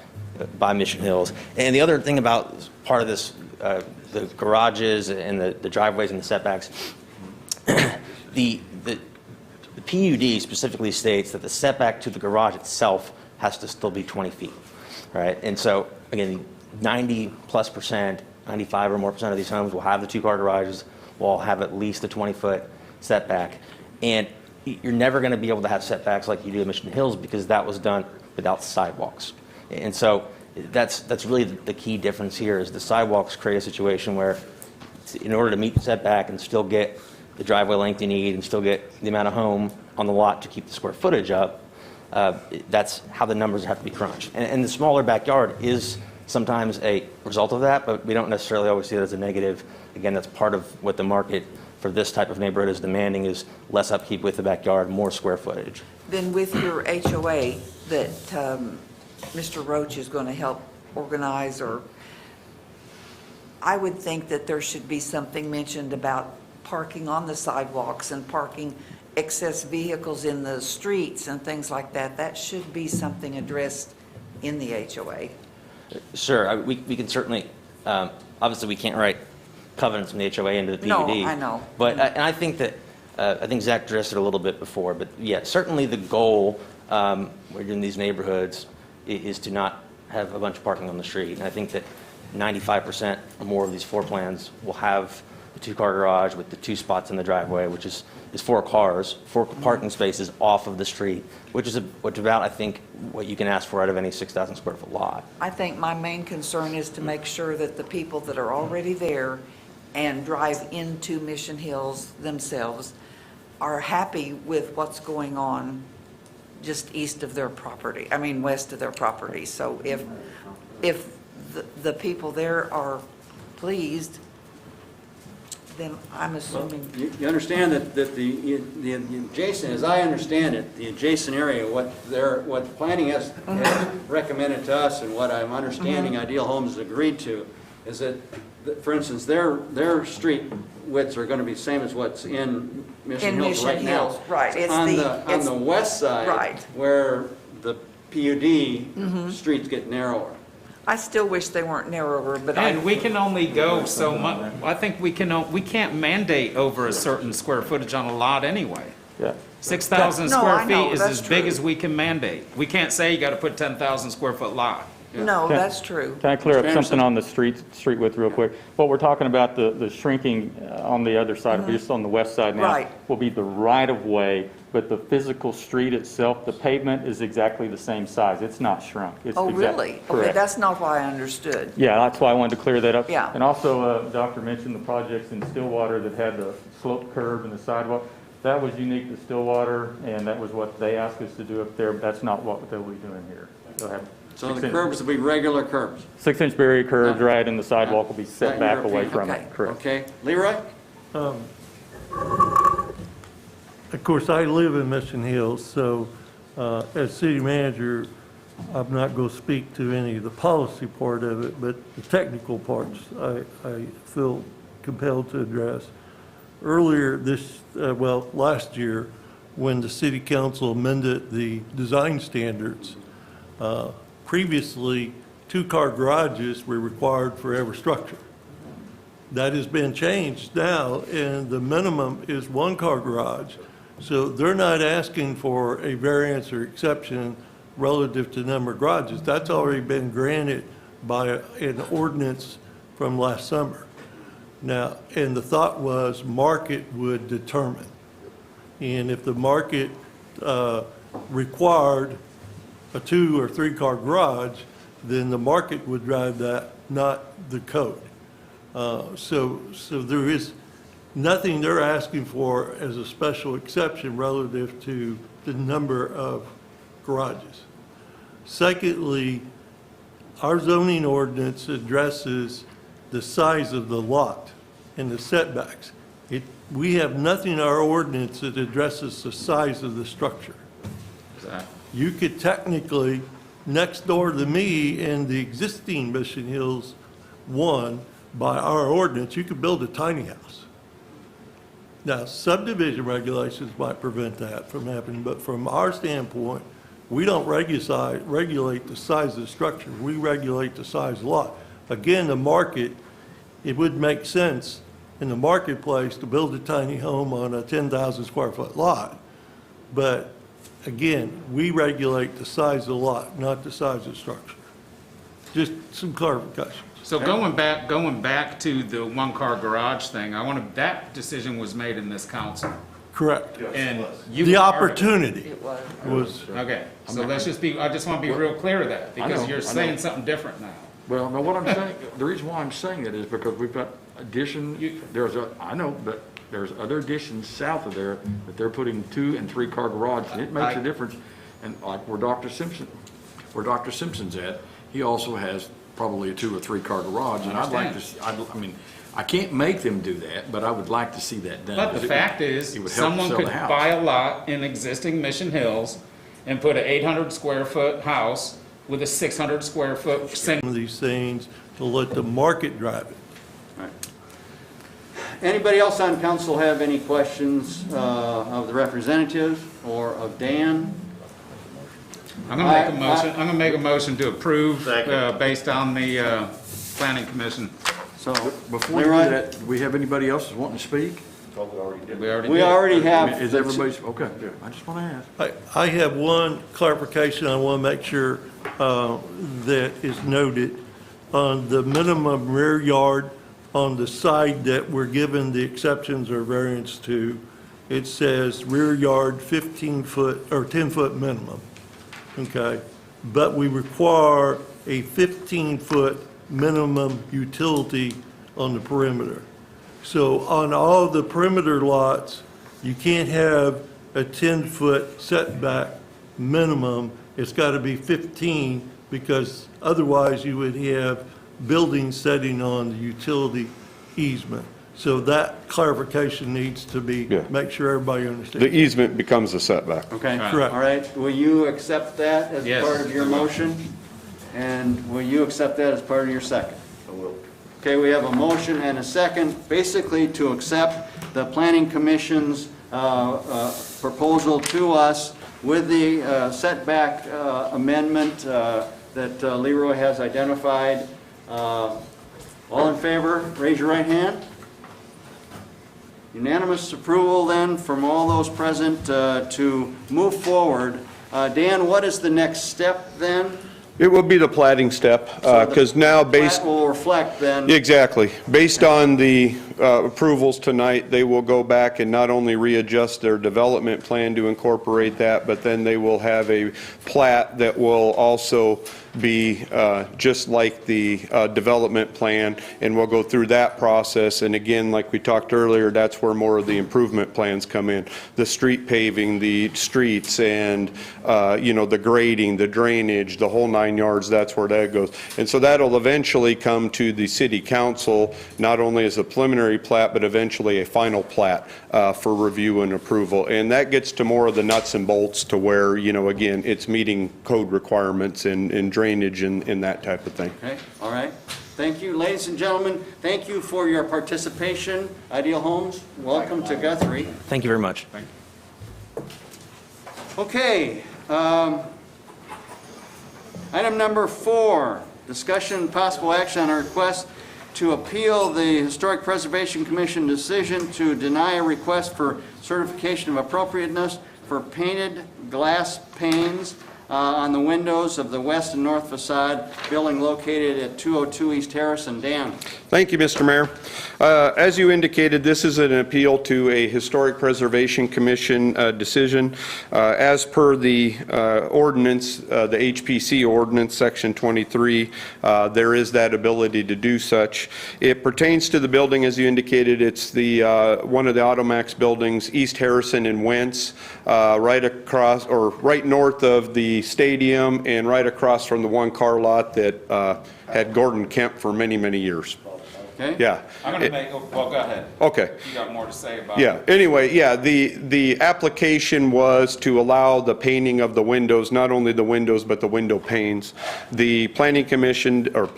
by Mission Hills. And the other thing about part of this, the garages and the driveways and the setbacks, the PUD specifically states that the setback to the garage itself has to still be 20 feet, right? And so, again, 90+%, 95 or more % of these homes will have the two-car garages, will have at least a 20-foot setback. And you're never going to be able to have setbacks like you do in Mission Hills because that was done without sidewalks. And so that's really the key difference here is the sidewalks create a situation where in order to meet the setback and still get the driveway length you need and still get the amount of home on the lot to keep the square footage up, that's how the numbers have to be crunched. And the smaller backyard is sometimes a result of that, but we don't necessarily always see it as a negative. Again, that's part of what the market for this type of neighborhood is demanding is less upkeep with the backyard, more square footage.
Then with your HOA that Mr. Roach is going to help organize, or I would think that there should be something mentioned about parking on the sidewalks and parking excess vehicles in the streets and things like that. That should be something addressed in the HOA.
Sure, we can certainly, obviously we can't write covenants from the HOA into the PUD.
No, I know.
But, and I think that, I think Zach addressed it a little bit before, but yeah, certainly the goal in these neighborhoods is to not have a bunch of parking on the street. And I think that 95% or more of these floor plans will have the two-car garage with the 2 spots in the driveway, which is 4 cars, 4 parking spaces off of the street, which is about, I think, what you can ask for out of any 6,000 square foot lot.
I think my main concern is to make sure that the people that are already there and drive into Mission Hills themselves are happy with what's going on just east of their property, west of their property. So if the people there are pleased, then I'm assuming.
You understand that the adjacent, as I understand it, the adjacent area, what planning has recommended to us and what I'm understanding Ideal Homes has agreed to is that, for instance, their street widths are going to be the same as what's in Mission Hills right now.
Right. It's
on the west side,
right,
where the PUD streets get narrower.
I still wish they weren't narrower, but
And we can only go so much, I think we can't mandate over a certain square footage on a lot anyway.
Yeah.
6,000
No,
square
I know,
feet is
that's
as big
true.
as we can mandate. We can't say you got to put 10,000 square foot lot.
No, that's true.
Can I clear up
Mr.
something on the street width real quick? What we're talking about, the shrinking on the other side, just on the west side now,
Right.
will be the right-of-way, but the physical street itself, the pavement is exactly the same size. It's not shrunk. It's
Oh,
exact-
really? Okay,
Correct.
that's not what I understood.
Yeah, that's why I wanted to clear that up.
Yeah.
And also, Doctor mentioned the projects in Stillwater that had the sloped curb and the sidewalk. That was unique to Stillwater, and that was what they asked us to do up there, but that's not what they'll be doing here. They'll have
So the curbs will be regular curbs?
6-inch barrier curbs,
Yeah.
right, and the sidewalk will be set
That
back
your
away
opinion?
from
Okay.
it. Correct.
Okay. Leroy?
Of course, I live in Mission Hills, so as city manager, I'm not going to speak to any of the policy part of it, but the technical parts I feel compelled to address. Earlier last year, when the city council amended the design standards, previously, 2-car garages were required for every structure. That has been changed now, and the minimum is 1-car garage. So they're not asking for a variance or exception relative to number of garages. That's already been granted by an ordinance from last summer. Now, and the thought was market would determine. And if the market required a 2 or 3-car garage, then the market would drive that, not the code. So there is nothing they're asking for as a special exception relative to the number of garages. Secondly, our zoning ordinance addresses the size of the lot and the setbacks. We have nothing in our ordinance that addresses the size of the structure. You could technically, next door to me in the existing Mission Hills 1, by our ordinance, you could build a tiny house. Now, subdivision regulations might prevent that from happening, but from our standpoint, we don't regulate the size of the structure. We regulate the size of the lot. Again, the market, it would make sense in the marketplace to build a tiny home on a 10,000 square foot lot. But again, we regulate the size of the lot, not the size of the structure. Just some clarification.
So going back to the 1-car garage thing, that decision was made in this council.
Correct.
And you.
The
were part of it.
opportunity
It was.
was,
Okay, so I just want to be real clear of that, because
know,
you're
I know.
saying something different now.
Well, no, what I'm saying, the reason why I'm saying it is because we've got I know, but there's other additions south of there that they're putting 2- and 3-car garages, and it makes a difference. And like where Dr. Simpson's at, he also has probably a 2- or 3-car garage, and I'd like to, I can't make them do that, but I would like to see that done.
But the
because
fact
it
is,
would help
someone
sell
could
the house.
buy a lot in existing Mission Hills and put an 800 square foot house with a 600 square foot single.
some of these things to let the market drive it.
Anybody else on council have any questions of the representatives or of Dan?
I'm gonna make a motion to approve, based on the, planning commission.
So,
Before we do
Leroy?
that, do we have anybody else that's wanting to speak?
We already
We
did.
already have.
Is everybody's, okay, I just want to ask.
I have one clarification I want to make sure that is noted. On the minimum rear yard on the side that we're given the exceptions or variance to, it says rear yard 15-foot or 10-foot minimum, okay? But we require a 15-foot minimum utility on the perimeter. So on all the perimeter lots, you can't have a 10-foot setback minimum. It's got to be 15, because otherwise you would have buildings sitting on the utility easement. So that clarification needs to be,
Yeah.
make sure everybody
The
understands.
easement becomes a setback.
Okay,
Correct.
all right. Will you accept that as
Yes.
part of your motion? And will you accept that as part of your second? I will. Okay, we have a motion and a second, basically to accept the Planning Commission's proposal to us with the setback amendment that Leroy has identified. All in favor, raise your right hand. Unanimous approval then from all those present to move forward. Dan, what is the next step then?
It will be the plating step, because now based...
Plat will reflect then.
Exactly. Based on the approvals tonight, they will go back and not only readjust their development plan to incorporate that, but then they will have a plat that will also be just like the development plan, and we'll go through that process. And again, like we talked earlier, that's where more of the improvement plans come in. The street paving, the streets, and the grading, the drainage, the whole 9 yards, that's where that goes. And so that'll eventually come to the city council, not only as a preliminary plat, but eventually a final plat for review and approval. And that gets to more of the nuts and bolts to where, again, it's meeting code requirements and drainage and that type of thing.
Okay, all right. Thank you. Ladies and gentlemen, thank you for your participation. Ideal Homes, welcome to Guthrie.
Thank you very much.
Okay. Item number 4, discussion and possible action on a request to appeal the Historic Preservation Commission decision to deny a request for certification of appropriateness for painted glass panes on the windows of the west and north facade building located at 202 East Harrison. Dan.
Thank you, Mr. Mayor. As you indicated, this is an appeal to a Historic Preservation Commission decision. As per the ordinance, the HPC ordinance, Section 23, there is that ability to do such. It pertains to the building, as you indicated. It's the one of the Automax buildings, East Harrison and Wentz, right across or right north of the stadium and right across from the one car lot that had Gordon Kemp for many, many years.
Okay.
Yeah.
I'm going to make, well, go ahead.
Okay.
You got more to say about it.
Yeah, anyway, yeah, the application was to allow the painting of the windows, not only the windows, but the window panes. The Planning Commission, or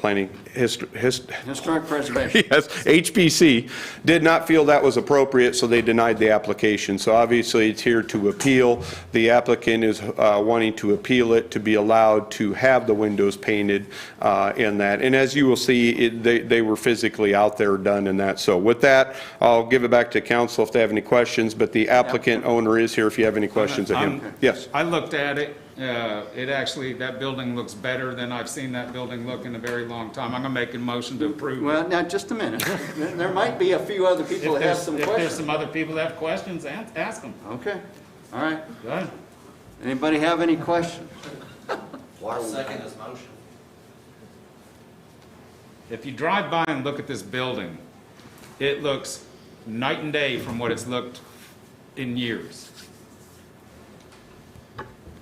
Historic Preservation.
yes, HPC, did not feel that was appropriate, so they denied the application. So obviously, it's here to appeal. The applicant is wanting to appeal it to be allowed to have the windows painted in that. And as you will see, they were physically out there done in that. So with that, I'll give it back to council if they have any questions, but the applicant owner is here if you have any questions of him. Yes.
I looked at it. It actually, that building looks better than I've seen that building look in a very long time. I'm going to make a motion to approve.
Well, now, just a minute. There might be a few other people that have some
If there's
questions.
some other people that have questions, ask them.
Okay, all right.
Go ahead.
Anybody have any questions?
Second this motion.
If you drive by and look at this building, it looks night and day from what it's looked in years.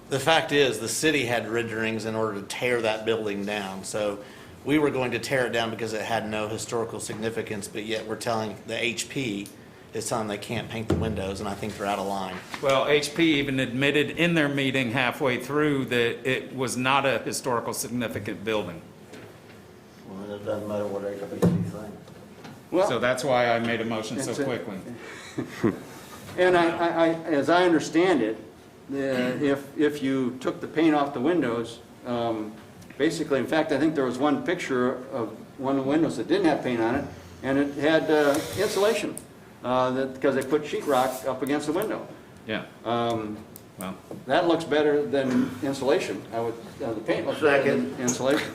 The fact is, the city had renderings in order to tear that building down. So we were going to tear it down because it had no historical significance, but yet we're telling the HP is telling them they can't paint the windows, and I think they're out of line.
Well, HP even admitted in their meeting halfway through that it was not a historical significant building.
Well, it doesn't matter what HPC thinks.
So
Well,
that's why I made a motion so
It's a-
quickly.
and as I understand it, if you took the paint off the windows, basically, in fact, I think there was one picture of one of the windows that didn't have paint on it, and it had insulation, because they put sheetrock up against the window.
Yeah,
Um,
well,
That looks better than insulation. The paint looks better than insulation.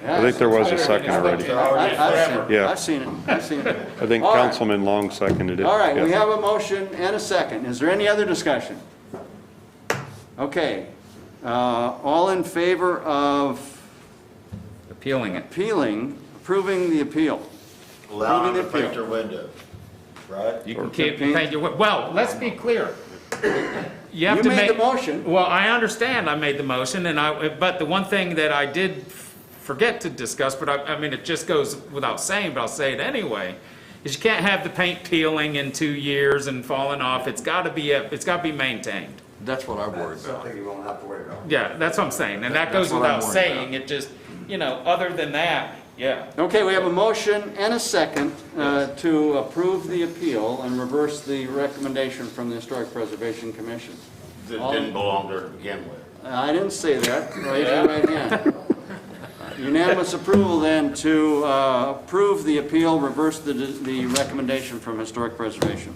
I think there was a second already. Yeah.
I've seen it. I've seen it.
I think
All right.
Councilman Long seconded it.
All right, we
Yeah.
have a motion and a second. Is there any other discussion? Okay. All in favor of
appealing it.
approving the appeal?
Allow them to
Approving the
paint their windows, right?
You can keep, thank you. Well, let's be clear. You have
You
to
made
make.
the motion.
Well, I understand I made the motion, but the one thing that I did forget to discuss, but I mean, it just goes without saying, but I'll say it anyway, is you can't have the paint peeling in 2 years and falling off. It's got to be maintained.
That's what I worry about.
Something you won't have to worry about.
Yeah, that's what I'm saying, and that goes
That's what I'm
without
worried
saying. It just, other than that, yeah.
Okay, we have a motion and a second to approve the appeal and reverse the recommendation from the Historic Preservation Commission.
That didn't belong there to begin with.
I didn't say that. Raise your right hand. Unanimous approval then to approve the appeal, reverse the recommendation from Historic Preservation.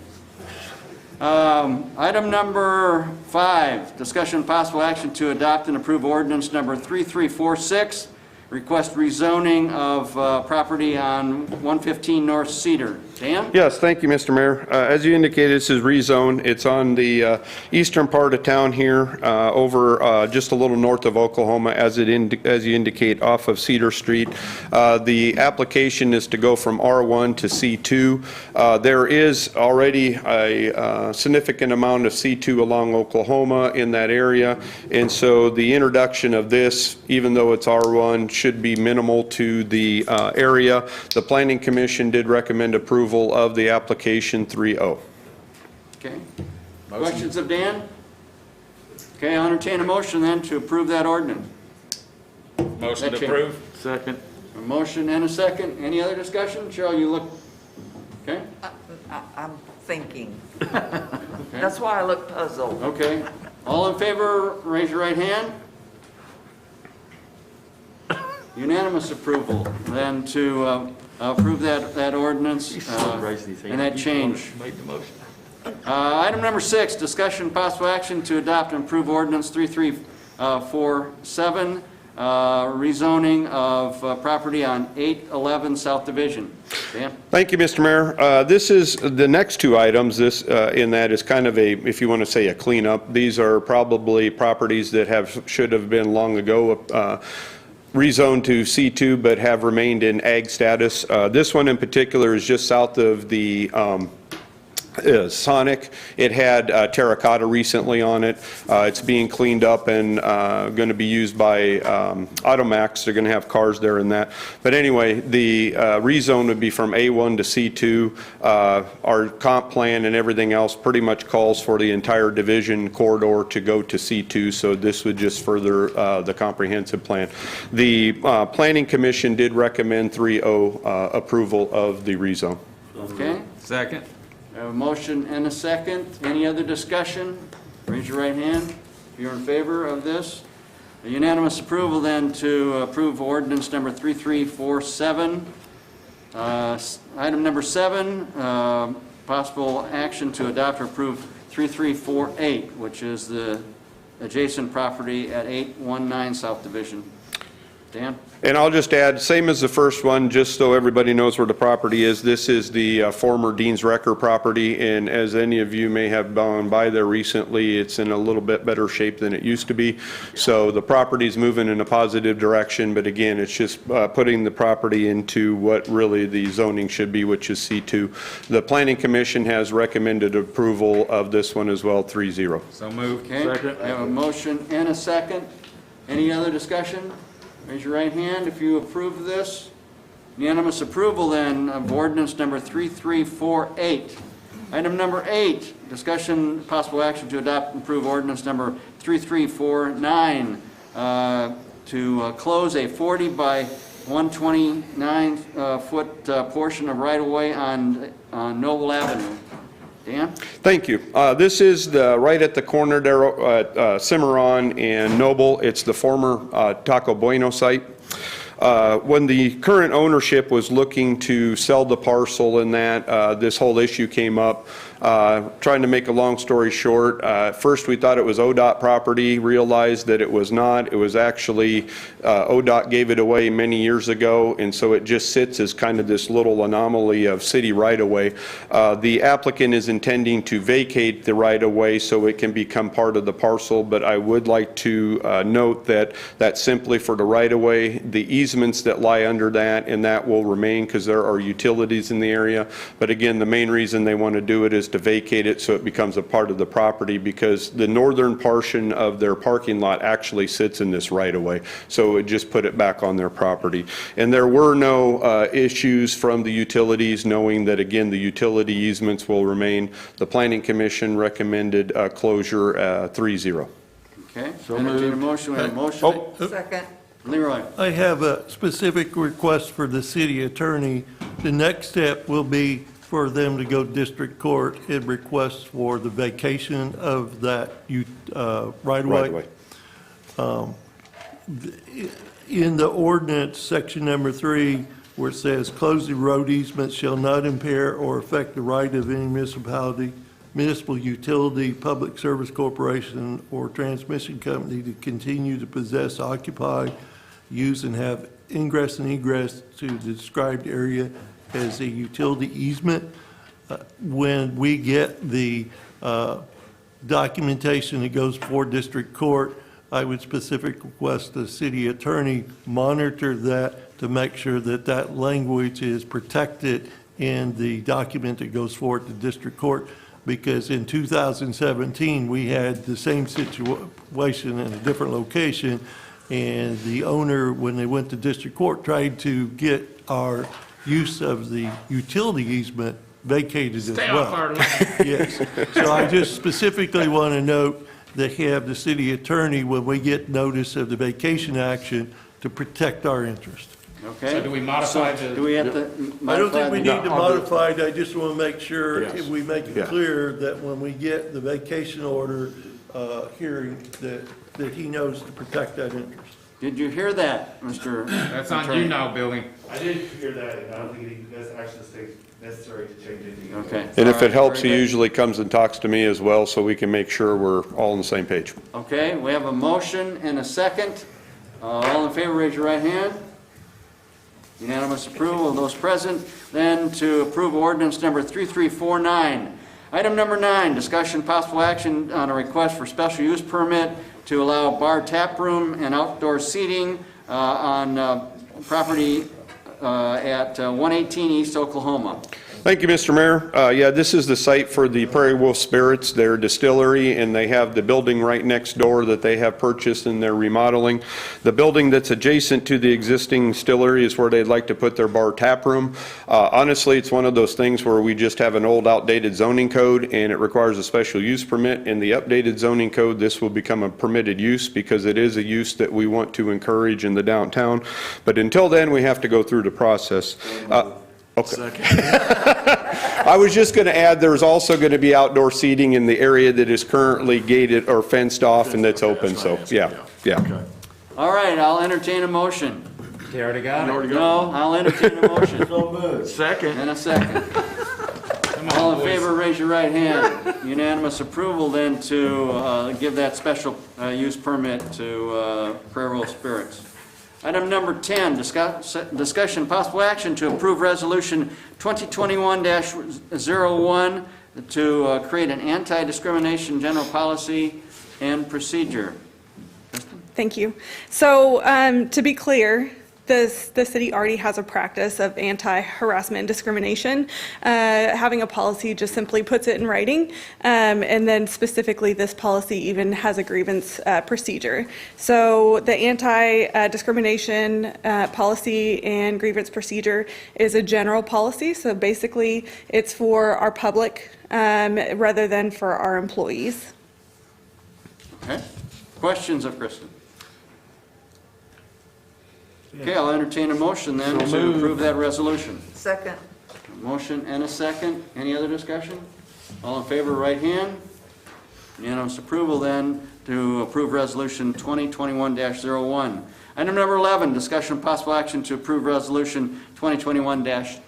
Item number 5, discussion and possible action to adopt and approve ordinance number 3346, request rezoning of property on 115 North Cedar. Dan?
Yes, thank you, Mr. Mayor. As you indicated, this is rezone. It's on the eastern part of town here, over just a little north of Oklahoma, as you indicate, off of Cedar Street. The application is to go from R1 to C2. There is already a significant amount of C2 along Oklahoma in that area, and so the introduction of this, even though it's R1, should be minimal to the area. The Planning Commission did recommend approval of the application 3-0.
Okay. Questions of Dan? Okay, I'll entertain a motion then to approve that ordinance.
Motion
That
to
change.
approve?
Second.
A motion and a second. Any other discussion? Cheryl, you look, okay?
I'm thinking. That's why I look puzzled.
Okay. All in favor, raise your right hand. Unanimous approval then to approve that ordinance and that change.
Made the motion.
Item number 6, discussion possible action to adopt and approve ordinance 3347, rezoning of property on 811 South Division. Dan?
Thank you, Mr. Mayor. This is the next two items. This in that is kind of a, if you want to say, a cleanup. These are probably properties that should have been long ago rezoned to C2 but have remained in ag status. This one in particular is just south of the Sonic. It had terracotta recently on it. It's being cleaned up and going to be used by Automax. They're going to have cars there and that. But anyway, the rezone would be from A1 to C2. Our comp plan and everything else pretty much calls for the entire division corridor to go to C2, so this would just further the comprehensive plan. The Planning Commission did recommend 3-0 approval of the rezone.
Okay.
Second.
I have a motion and a second. Any other discussion? Raise your right hand if you're in favor of this. A unanimous approval then to approve ordinance number 3347. Item number 7, possible action to adopt or approve 3348, which is the adjacent property at 819 South Division. Dan?
And I'll just add, same as the first one, just so everybody knows where the property is. This is the former Dean's Wrecker property, and as any of you may have gone by there recently, it's in a little bit better shape than it used to be. So the property's moving in a positive direction, but again, it's just putting the property into what really the zoning should be, which is C2. The Planning Commission has recommended approval of this one as well, 3-0.
So moved.
Okay.
Second.
I have a motion and a second. Any other discussion? Raise your right hand if you approve of this. Unanimous approval then of ordinance number 3348. Item number 8, discussion possible action to adopt and approve ordinance number 3349 to close a 40 by 129 foot portion of right-of-way on Noble Avenue. Dan?
Thank you. This is right at the corner there at Cimarron and Noble. It's the former Taco Bueno site. When the current ownership was looking to sell the parcel and that, this whole issue came up. Trying to make a long story short, first we thought it was ODOT property, realized that it was not. It was actually, ODOT gave it away many years ago, and so it just sits as kind of this little anomaly of city right-of-way. The applicant is intending to vacate the right-of-way so it can become part of the parcel, but I would like to note that that's simply for the right-of-way. The easements that lie under that, and that will remain because there are utilities in the area. But again, the main reason they want to do it is to vacate it so it becomes a part of the property, because the northern portion of their parking lot actually sits in this right-of-way. So it would just put it back on their property. And there were no issues from the utilities, knowing that, again, the utility easements will remain. The Planning Commission recommended closure 3-0.
Okay. So entertain a motion. We have a motion.
Oh.
Second.
Leroy.
I have a specific request for the city attorney. The next step will be for them to go to district court and request for the vacation of that right-of-way. In the ordinance, section number 3, where it says, "Close the road easement shall not impair or affect the right of any municipality, municipal utility, public service corporation, or transmission company to continue to possess, occupy, use, and have ingress and egress to the described area as a utility easement. When we get the documentation that goes before district court, I would specifically request the city attorney monitor that to make sure that that language is protected in the document that goes forward to district court, because in 2017, we had the same situation in a different location, and the owner, when they went to district court, tried to get our use of the utility easement vacated as well.
Stay off our land.
Yes. So I just specifically want to note that have the city attorney, when we get notice of the vacation action, to protect our interest.
Okay?
So do we modify
So
the-
do we have to modify?
I don't think we
the-
need to modify it, I just want to make sure
Yes.
we make it
Yeah.
clear that when we get the vacation order hearing, that he knows to protect that interest.
Did you hear that, Mr.
That's on
Attorney?
you now, Billy.
I did hear that, and I don't think that's actually necessary to change anything.
Okay.
And if
All right,
it helps, he
very good.
usually comes and talks to me as well, so we can make sure we're all on the same page.
Okay, we have a motion and a second. All in favor, raise your right hand. Unanimous approval of those present. Then to approve ordinance number 3349. Item number 9, discussion possible action on a request for special use permit to allow bar tap room and outdoor seating on property at 118 East Oklahoma.
Thank you, Mr. Mayor. Yeah, this is the site for the Prairie Wolf Spirits, their distillery, and they have the building right next door that they have purchased and they're remodeling. The building that's adjacent to the existing distillery is where they'd like to put their bar tap room. Honestly, it's one of those things where we just have an old outdated zoning code and it requires a special use permit. In the updated zoning code, this will become a permitted use because it is a use that we want to encourage in the downtown. But until then, we have to go through the process. Okay. I was just going to add, there's also going to be outdoor seating in the area that is currently gated or fenced off and that's open, so, yeah.
Okay.
All right, I'll entertain a motion.
They already got it?
No, I'll entertain a motion.
Second.
And a second. All in favor, raise your right hand. Unanimous approval then to give that special use permit to Prairie Wolf Spirits. Item number 10, discussion possible action to approve resolution 2021-01 to create an anti-discrimination general policy and procedure.
Thank you. So to be clear, the city already has a practice of anti-harassment and discrimination. Having a policy just simply puts it in writing, and then specifically this policy even has a grievance procedure. So the anti-discrimination policy and grievance procedure is a general policy, so basically it's for our public rather than for our employees.
Okay. Questions of Kristen? Okay, I'll entertain a motion then to approve that resolution.
Second.
A motion and a second. Any other discussion? All in favor, right hand. Unanimous approval then to approve resolution 2021-01. Item number 11, discussion of possible action to approve resolution 2021-2.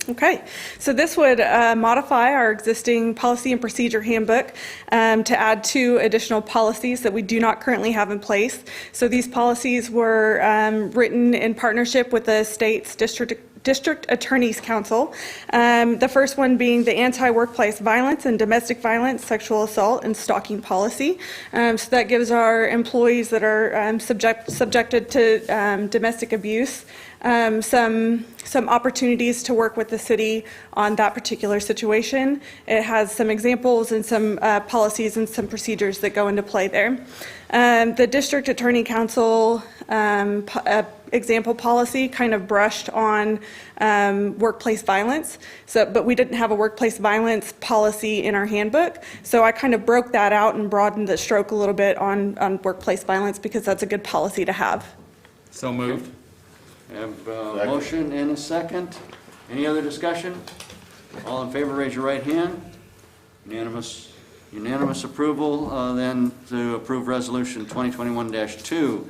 Okay, so this would modify our existing policy and procedure handbook to add 2 additional policies that we do not currently have in place. So these policies were written in partnership with the state's District Attorney's Council. The first one being the anti-workplace violence and domestic violence, sexual assault, and stalking policy. So that gives our employees that are subjected to domestic abuse some opportunities to work with the city on that particular situation. It has some examples and some policies and some procedures that go into play there. The District Attorney Council example policy kind of brushed on workplace violence, but we didn't have a workplace violence policy in our handbook, so I kind of broke that out and broadened the stroke a little bit on workplace violence because that's a good policy to have.
So moved.
I have a motion and a second. Any other discussion? All in favor, raise your right hand. Unanimous approval then to approve resolution 2021-2.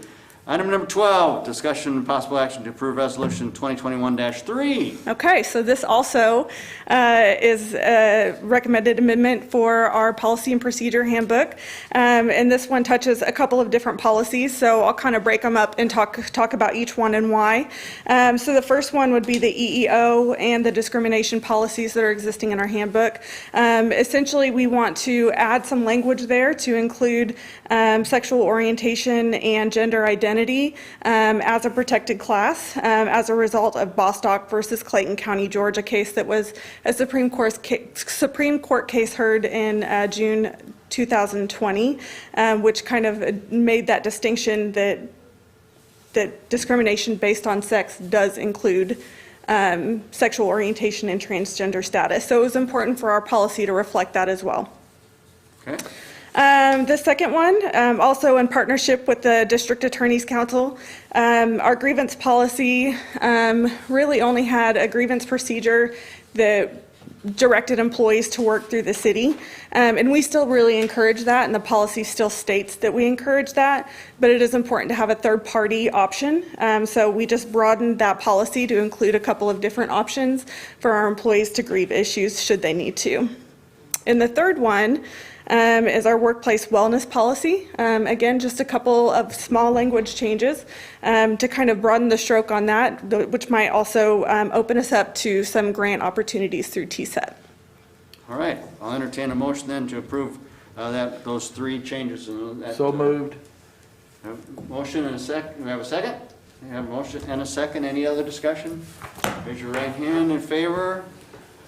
Item number 12, discussion and possible action to approve resolution 2021-3.
Okay, so this also is a recommended amendment for our policy and procedure handbook. And this one touches a couple of different policies, so I'll kind of break them up and talk about each one and why. So the first one would be the EEO and the discrimination policies that are existing in our handbook. Essentially, we want to add some language there to include sexual orientation and gender identity as a protected class as a result of Bostock versus Clayton County, Georgia case that was a Supreme Court case heard in June 2020, which kind of made that distinction that discrimination based on sex does include sexual orientation and transgender status. So it was important for our policy to reflect that as well.
Okay.
The second one, also in partnership with the District Attorney's Council, our grievance policy really only had a grievance procedure that directed employees to work through the city. And we still really encourage that, and the policy still states that we encourage that, but it is important to have a third-party option. So we just broadened that policy to include a couple of different options for our employees to grieve issues should they need to. And the third one is our workplace wellness policy. Again, just a couple of small language changes to kind of broaden the stroke on that, which might also open us up to some grant opportunities through TSET.
All right, I'll entertain a motion then to approve those three changes.
So moved.
Motion and a second. Do we have a second? We have a motion and a second. Any other discussion? Raise your right hand in favor.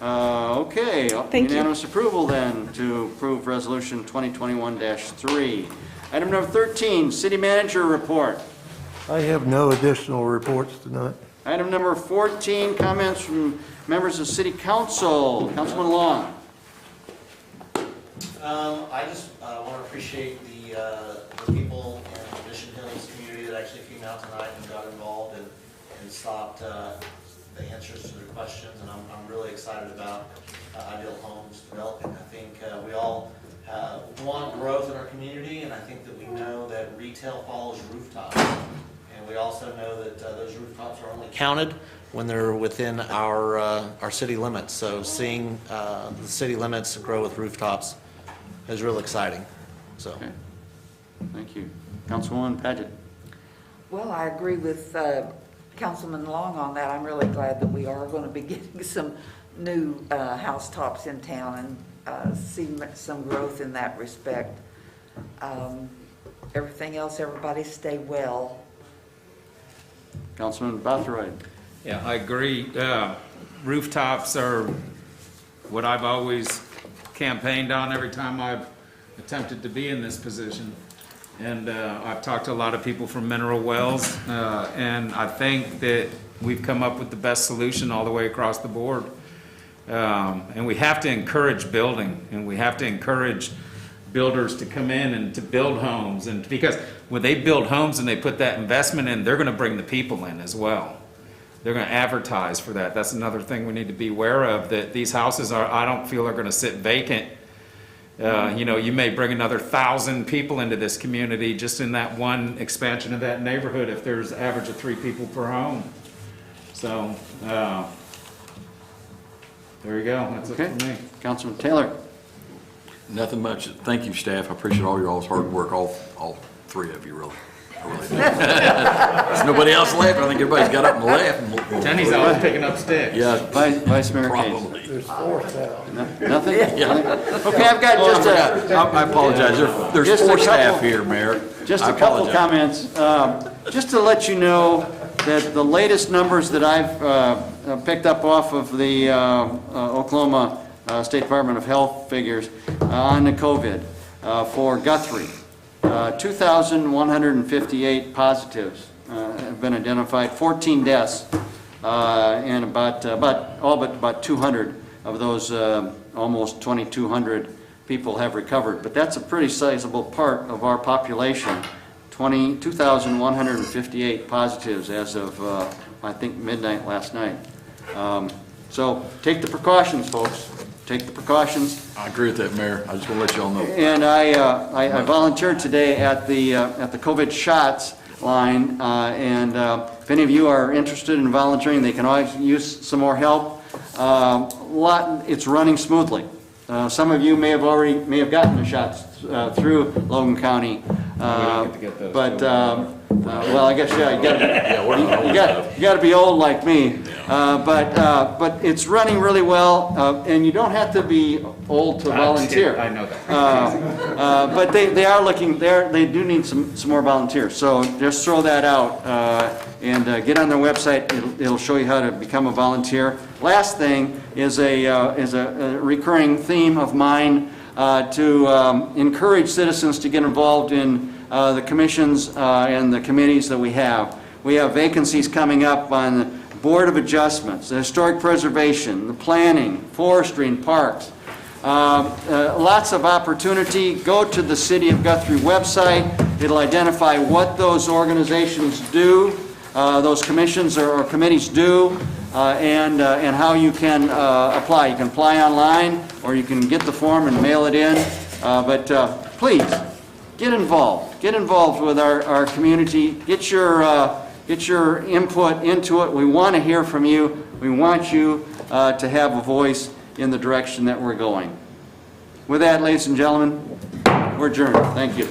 Okay.
Thank you.
Unanimous approval then to approve resolution 2021-3. Item number 13, city manager report.
I have no additional reports tonight.
Item number 14, comments from members of city council. Councilman Long.
I just want to appreciate the people in the Mission Hills community that actually came out tonight and got involved and sought the answers to their questions, and I'm really excited about Ideal Homes developing. I think we all want growth in our community, and I think that we know that retail follows rooftops, and we also know that those rooftops are only counted when they're within our city limits. So seeing the city limits grow with rooftops is real exciting. So,
Okay. Thank you. Councilwoman Paget.
Well, I agree with Councilman Long on that. I'm really glad that we are going to be getting some new housetops in town and see some growth in that respect. Everything else, everybody stay well.
Councilman Bothroyd.
Yeah, I agree. Rooftops are what I've always campaigned on every time I've attempted to be in this position. And I've talked to a lot of people from Mineral Wells, and I think that we've come up with the best solution all the way across the board. And we have to encourage building, and we have to encourage builders to come in and to build homes. And because when they build homes and they put that investment in, they're going to bring the people in as well. They're going to advertise for that. That's another thing we need to be aware of, that these houses are, I don't feel are going to sit vacant. You know, you may bring another 1,000 people into this community just in that one expansion of that neighborhood if there's an average of 3 people per home. So, there you go. That's
Okay.
it for me.
Councilman Taylor.
Nothing much. Thank you, staff. I appreciate all your all's hard work, all three of you, really. I really do. There's nobody else left. I think everybody's got up and left.
Tenny's always picking up sticks.
Yeah,
Vice Mayor Case.
probably.
There's 4,000.
Nothing?
Yeah.
Okay, I've got
Oh, I
just
forgot. I apologize. There's
just a
4 staff
couple-
here, Mayor.
Just
I
a couple
apologize.
comments. Just to let you know that the latest numbers that I've picked up off of the Oklahoma State Department of Health figures on the COVID for Guthrie, 2,158 positives have been identified, 14 deaths, and about 200 of those almost 2,200 people have recovered. But that's a pretty sizable part of our population. 2,158 positives as of, I think, midnight last night. So take the precautions, folks. Take the precautions.
I agree with that, Mayor. I just want to let you all know.
And I volunteered today at the COVID shots line. And if any of you are interested in volunteering, they can always use some more help. It's running smoothly. Some of you may have gotten the shots through Logan County. Well, I guess, yeah, you got to be old like me. But it's running really well, and you don't have to be old to volunteer.
I know that.
But they are looking, they do need some more volunteers. So just throw that out and get on their website. It'll show you how to become a volunteer. Last thing is a recurring theme of mine to encourage citizens to get involved in the commissions and the committees that we have. We have vacancies coming up on the Board of Adjustments, the Historic Preservation, the Planning, Forestry, and Parks. Lots of opportunity. Go to the City of Guthrie website. It'll identify what those organizations do, those commissions or committees do, and how you can apply. You can apply online, or you can get the form and mail it in. But please, get involved. Get involved with our community. Get your input into it. We want to hear from you. We want you to have a voice in the direction that we're going. With that, ladies and gentlemen, we're adjourned. Thank you.